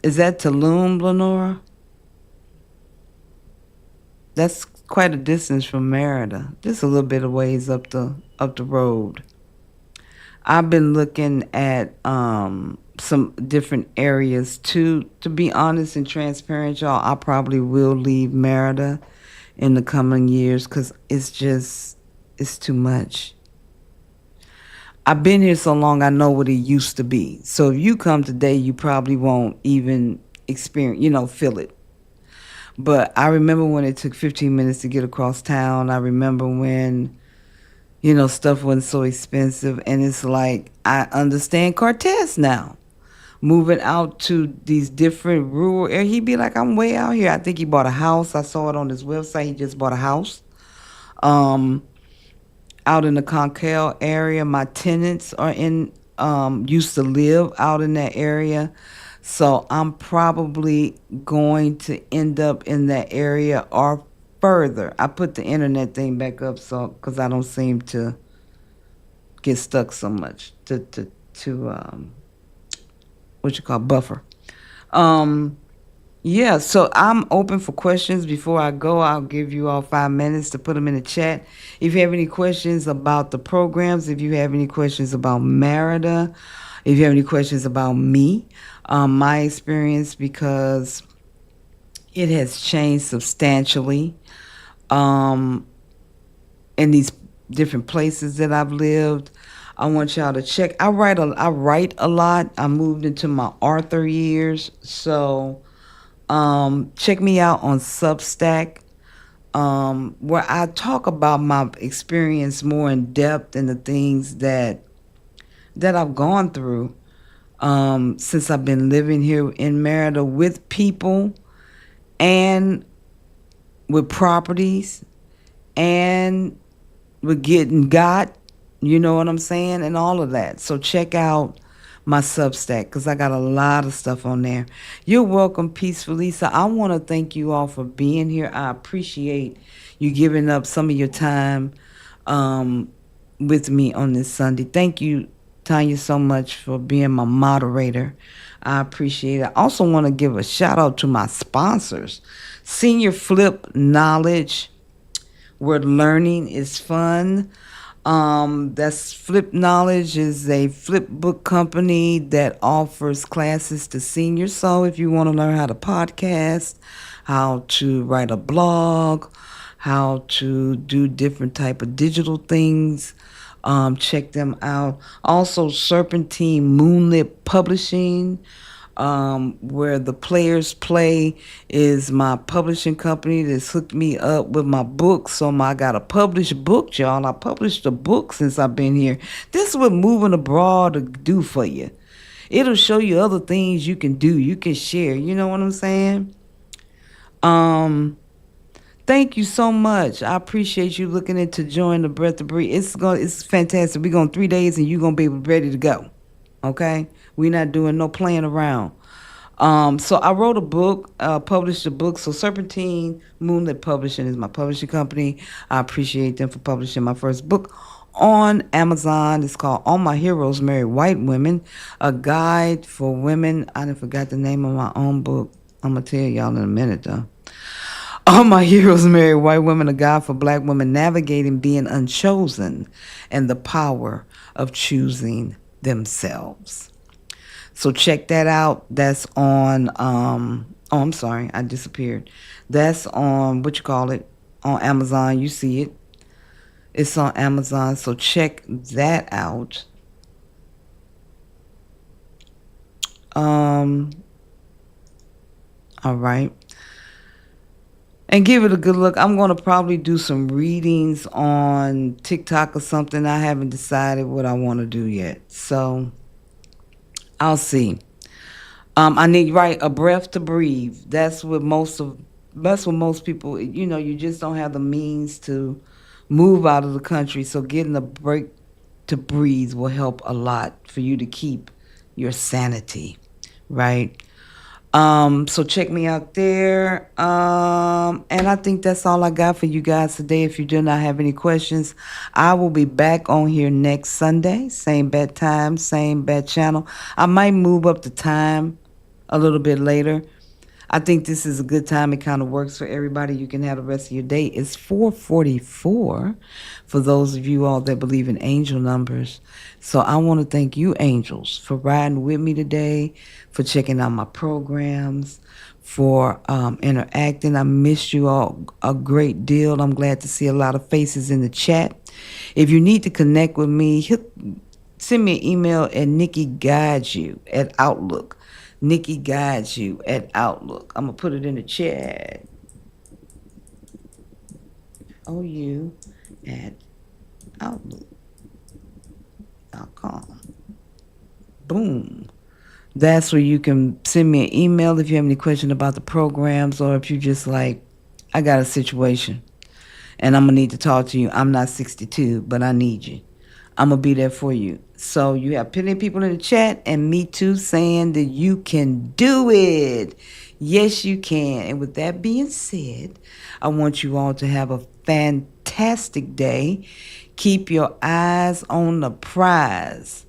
Is that Tulum, Lenora? That's quite a distance from Merida. Just a little bit of ways up the road. I've been looking at some different areas too. To be honest and transparent, y'all, I probably will leave Merida in the coming years because it's too much. I've been here so long, I know what it used to be. So if you come today, you probably won't even experience, feel it. But I remember when it took 15 minutes to get across town. I remember when, stuff wasn't so expensive. And it's like, I understand Cortez now. Moving out to these different rural areas. He'd be like, I'm way out here. I think he bought a house. I saw it on his website. He just bought a house. Um, Out in the Concal area. My tenants are in used to live out in that area. So I'm probably going to end up in that area or further. I put the internet thing back up so because I don't seem to get stuck so much to what you call buffer. Um Yeah, so I'm open for questions. Before I go, I'll give you all 5 minutes to put them in the chat. If you have any questions about the programs, if you have any questions about Merida, if you have any questions about me, my experience, because it has changed substantially um, in these different places that I've lived. I want y'all to check. I write a lot. I moved into my author years, so check me out on Substack, where I talk about my experience more in depth and the things that I've gone through since I've been living here in Merida with people and with properties and with getting got, you know what I'm saying, and all of that. So check out my Substack because I got a lot of stuff on there. You're welcome, Peaceful Lisa. I want to thank you all for being here. I appreciate you giving up some of your time um, with me on this Sunday. Thank you, Tanya, so much for being my moderator. I appreciate it. I also want to give a shout out to my sponsors, Senior Flip Knowledge, where learning is fun. That's Flip Knowledge is a flip book company that offers classes to seniors. So if you want to learn how to podcast, how to write a blog, how to do different type of digital things, check them out. Also, Serpentine Moonlit Publishing, where the players play is my publishing company that's hooked me up with my books. So I got a published book, y'all. I published a book since I've been here. This is what moving abroad to do for you. It'll show you other things you can do. You can share. You know what I'm saying? Um, Thank you so much. I appreciate you looking into join the breath to breathe. It's fantastic. We're going 3 days and you're gonna be ready to go. Okay? We're not doing no playing around. So I wrote a book, published a book. So Serpentine Moonlit Publishing is my publishing company. I appreciate them for publishing my first book on Amazon. It's called All My Heroes Marry White Women, a guide for women. I done forgot the name of my own book. I'm gonna tell y'all in a minute though. All My Heroes Marry White Women, a guide for black women navigating being unchosen and the power of choosing themselves. So check that out. That's on oh, I'm sorry, I disappeared. That's on what you call it? On Amazon. You see it. It's on Amazon. So check that out. Um all right. And give it a good look. I'm going to probably do some readings on TikTok or something. I haven't decided what I want to do yet. So I'll see. I need right a breath to breathe. That's what most people. You just don't have the means to move out of the country. So getting a break to breathe will help a lot for you to keep your sanity, right? So check me out there. And I think that's all I got for you guys today. If you do not have any questions, I will be back on here next Sunday. Same bad time, same bad channel. I might move up the time a little bit later. I think this is a good time. It kind of works for everybody. You can have the rest of your day. It's 4:44 for those of you all that believe in angel numbers. So I want to thank you, angels, for riding with me today, for checking out my programs, for interacting. I missed you all a great deal. I'm glad to see a lot of faces in the chat. If you need to connect with me, send me an email at Nikki Guides You at Outlook. Nikki Guides You at Outlook. I'm gonna put it in the chat. OU at Outlook.com. Boom. That's where you can send me an email if you have any question about the programs, or if you just like, I got a situation and I'm gonna need to talk to you. I'm not 62, but I need you. I'm gonna be there for you. So you have plenty of people in the chat, and me too, saying that you can do it. Yes, you can. And with that being said, I want you all to have a fantastic day. Keep your eyes on the prize.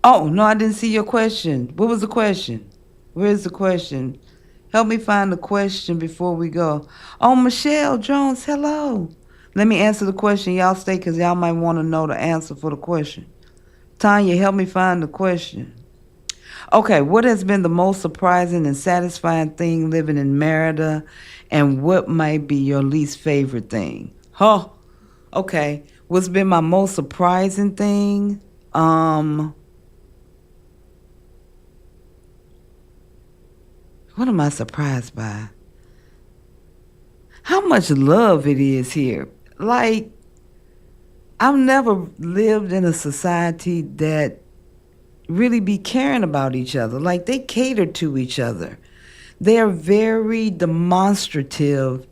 Oh, no, I didn't see your question. What was the question? Where's the question? Help me find the question before we go. Oh, Michelle Jones, hello. Let me answer the question. Y'all stay because y'all might want to know the answer for the question. Tanya, help me find the question. Okay, what has been the most surprising and satisfying thing living in Merida, and what might be your least favorite thing? Huh? Okay. What's been my most surprising thing? What am I surprised by? How much love it is here. Like, I've never lived in a society that really be caring about each other. Like, they cater to each other. They are very demonstrative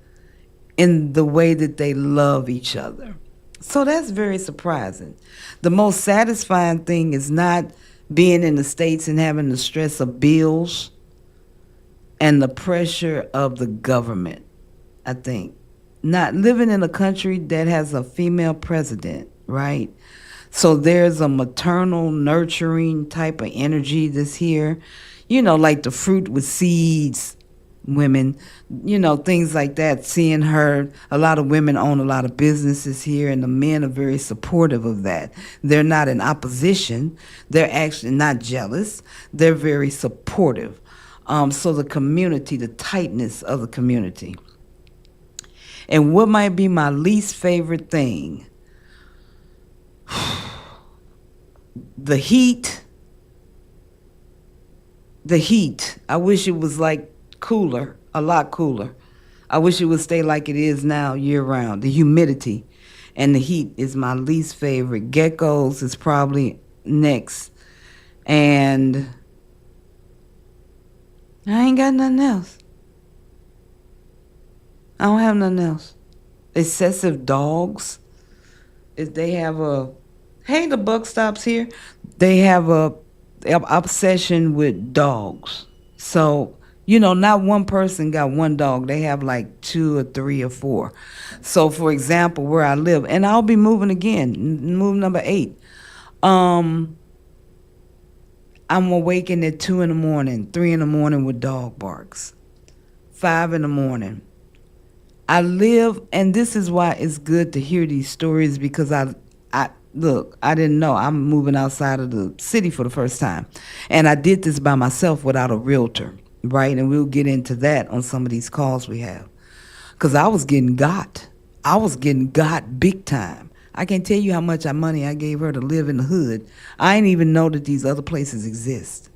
in the way that they love each other. So that's very surprising. The most satisfying thing is not being in the States and having the stress of bills and the pressure of the government, I think. Not living in a country that has a female president, right? So there's a maternal, nurturing type of energy that's here. Like the fruit with seeds women, things like that. Seeing her, a lot of women own a lot of businesses here, and the men are very supportive of that. They're not in opposition. They're actually not jealous. They're very supportive. So the community, the tightness of the community. And what might be my least favorite thing? The heat. The heat. I wish it was like cooler, a lot cooler. I wish it would stay like it is now year round. The humidity and the heat is my least favorite. Geckos is probably next. And I ain't got nothing else. I don't have nothing else. Excessive dogs. If they have a, hey, the buck stops here. They have a obsession with dogs. So, not one person got one dog. They have like two or three or four. So, for example, where I live, and I'll be moving again, move number 8. I'm awakened at 2 in the morning, 3 in the morning with dog barks, 5 in the morning. I live, and this is why it's good to hear these stories, because I look, I didn't know. I'm moving outside of the city for the first time. And I did this by myself without a realtor, right? And we'll get into that on some of these calls we have. Because I was getting got. I was getting got big time. I can't tell you how much money I gave her to live in the hood. I didn't even know that these other places exist.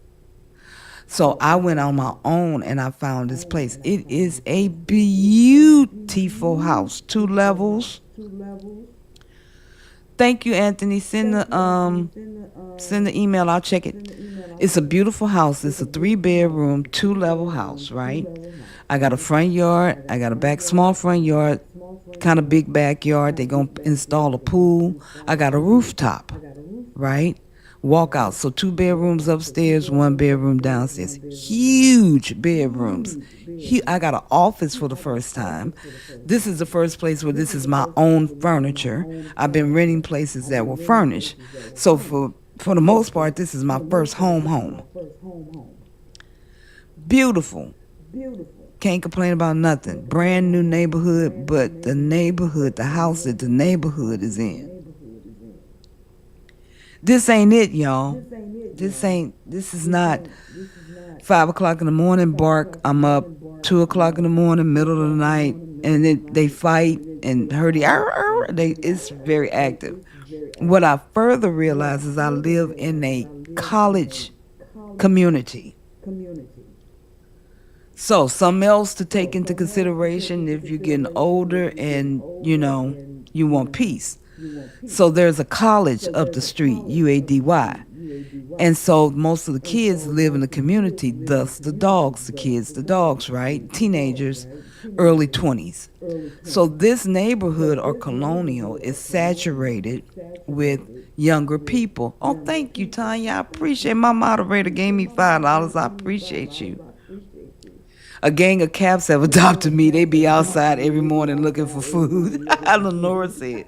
So I went on my own and I found this place. It is a beautiful house, 2 levels. Thank you, Anthony. Send the email. I'll check it. It's a beautiful house. It's a 3-bedroom, 2-level house, right? I got a front yard. I got a small front yard, kind of big backyard. They're going to install a pool. I got a rooftop, right? Walk out. So 2 bedrooms upstairs, 1 bedroom downstairs. Huge bedrooms. I got an office for the first time. This is the first place where this is my own furniture. I've been renting places that were furnished. So for the most part, this is my first home. Beautiful. Can't complain about nothing. Brand new neighborhood, but the house that the neighborhood is in. This ain't it, y'all. This is not 5 o'clock in the morning bark. I'm up 2 o'clock in the morning, middle of the night, and they fight and hurdy. It's very active. What I further realize is I live in a college community. So, something else to take into consideration if you're getting older and, you want peace. So, there's a college up the street, UADY. And so, most of the kids live in the community, thus the dogs, the kids, the dogs, right? Teenagers, early 20s. So, this neighborhood or colonial is saturated with younger people. Oh, thank you, Tanya. I appreciate my moderator gave me $5. I appreciate you. A gang of cats have adopted me. They be outside every morning looking for food. Lenora said.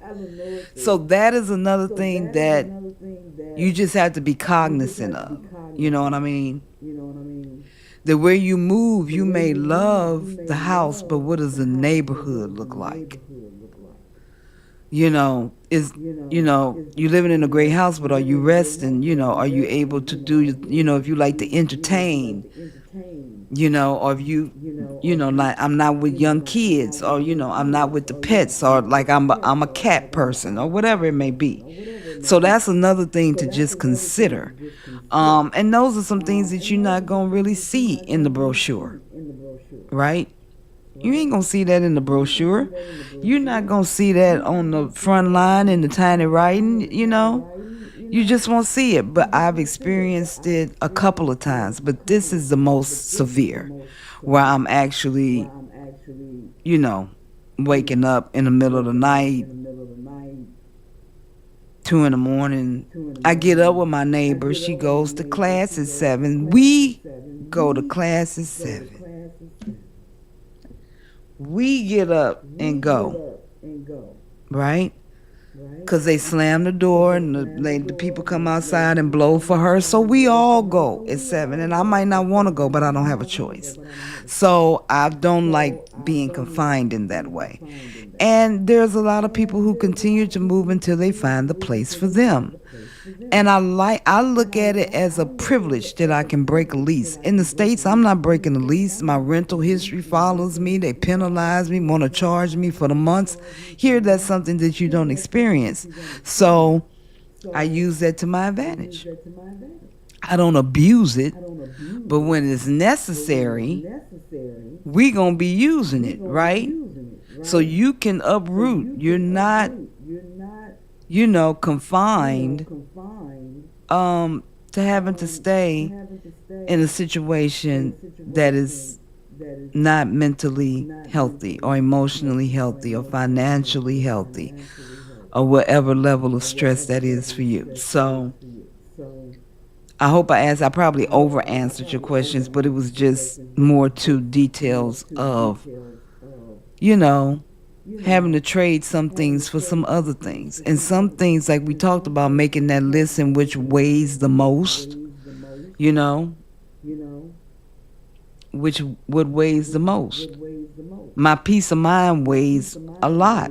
So that is another thing that you just have to be cognizant of. You know what I mean? That where you move, you may love the house, but what does the neighborhood look like? Is you living in a great house, but are you resting? Are you able to do, if you like to entertain, or if like I'm not with young kids, or I'm not with the pets, or like I'm a cat person, or whatever it may be. So that's another thing to just consider. And those are some things that you're not gonna really see in the brochure, right? You ain't gonna see that in the brochure. You're not gonna see that on the front line in the tiny writing. You just won't see it. But I've experienced it a couple of times. But this is the most severe, where I'm actually, you know, waking up in the middle of the night, 2 in the morning. I get up with my neighbor. She goes to class at 7. We go to class at 7. We get up and go, right? Because they slam the door and the people come outside and blow for her. So we all go at 7. And I might not want to go, but I don't have a choice. So I don't like being confined in that way. And there's a lot of people who continue to move until they find the place for them. And I look at it as a privilege that I can break a lease. In the States, I'm not breaking a lease. My rental history follows me. They penalize me, want to charge me for the months. Here, that's something that you don't experience. So I use that to my advantage. I don't abuse it, but when it's necessary, we going to be using it, right? So you can uproot. You're not, confined to having to stay in a situation that is not mentally healthy or emotionally healthy or financially healthy or whatever level of stress that is for you. So I hope I probably over answered your questions, but it was just more to details of, you know, having to trade some things for some other things. And some things, like we talked about, making that list in which weighs the most, you know, which what weighs the most. My peace of mind weighs a lot.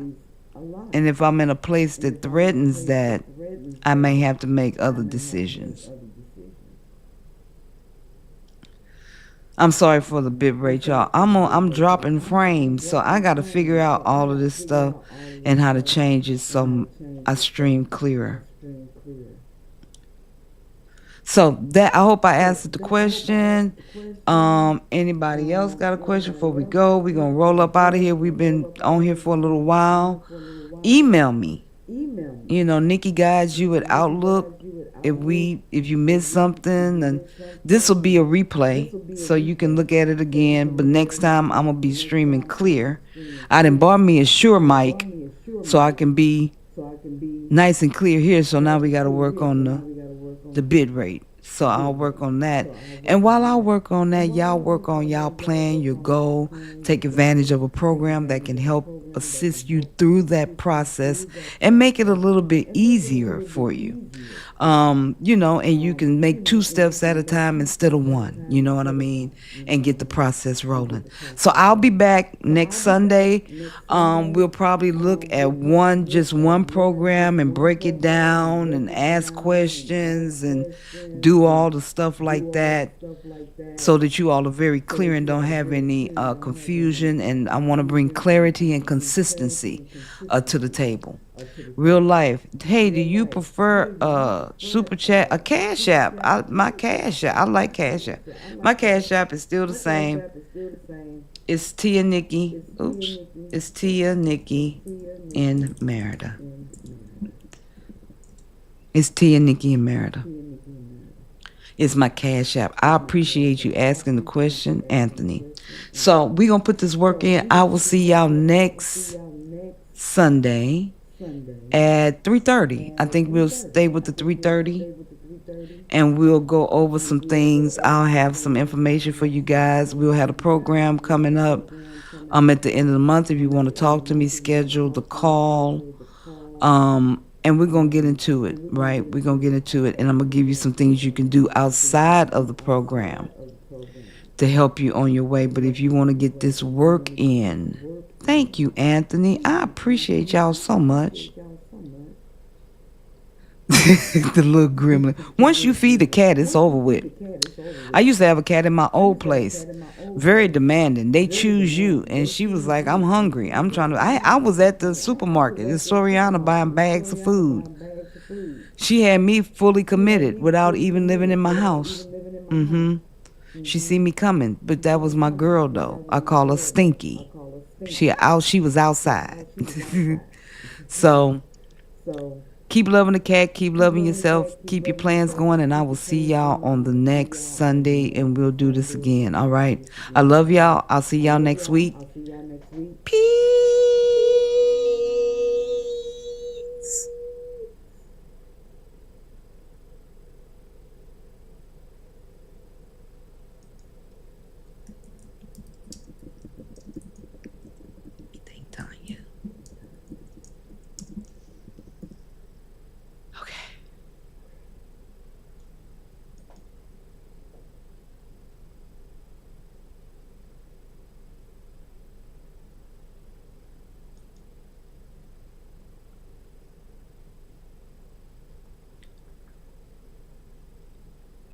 And if I'm in a place that threatens that, I may have to make other decisions. I'm sorry for the bit rate, y'all. I'm dropping frames, so I got to figure out all of this stuff and how to change it so I stream clearer. So that I hope I answered the question. Anybody else got a question before we go? We're gonna roll up out of here. We've been on here for a little while. Email me. Niki guides you at Outlook. If you miss something, then this will be a replay, so you can look at it again. But next time I'm gonna be streaming clear. I done bought me a Shure mic, so I can be nice and clear here. So now we got to work on the bit rate. So I'll work on that. And while I work on that, y'all work on y'all plan, your goal. Take advantage of a program that can help assist you through that process and make it a little bit easier for you. And you can make 2 steps at a time instead of 1, you know what I mean? And get the process rolling. So I'll be back next Sunday. We'll probably look at just one program and break it down and ask questions and do all the stuff like that, so that you all are very clear and don't have any confusion. And I want to bring clarity and consistency consistency to the table. Real life. Hey, do you prefer super chat, a cash app? My cash app. I like cash app. My cash app is still the same. It's Tia Nikki. Oops. It's Tia Nikki in Merida. It's Tia Nikki in Merida. It's my cash app. I appreciate you asking the question, Anthony. So we're gonna put this work in. I will see y'all next Sunday at 3:30. I think we'll stay with the 3:30 and we'll go over some things. I'll have some information for you guys. We'll have a program coming up at the end of the month. If you want to talk to me, schedule the call. And we're gonna get into it, right? We're gonna get into it, and I'm gonna give you some things you can do outside of the program to help you on your way. But if you want to get this work in, thank you, Anthony. I appreciate y'all so much. The little gremlin. Once you feed the cat, it's over with. I used to have a cat in my old place. Very demanding. They choose you. And she was like, I'm hungry. I'm trying to. I was at the supermarket in Soriana buying bags of food. She had me fully committed without even living in my house. She see me coming. But that was my girl, though. I call her Stinky. She was outside. So keep loving the cat, keep loving yourself, keep your plans going, and I will see y'all on the next Sunday, and we'll do this again, all right? I love y'all. I'll see y'all next week. Peace.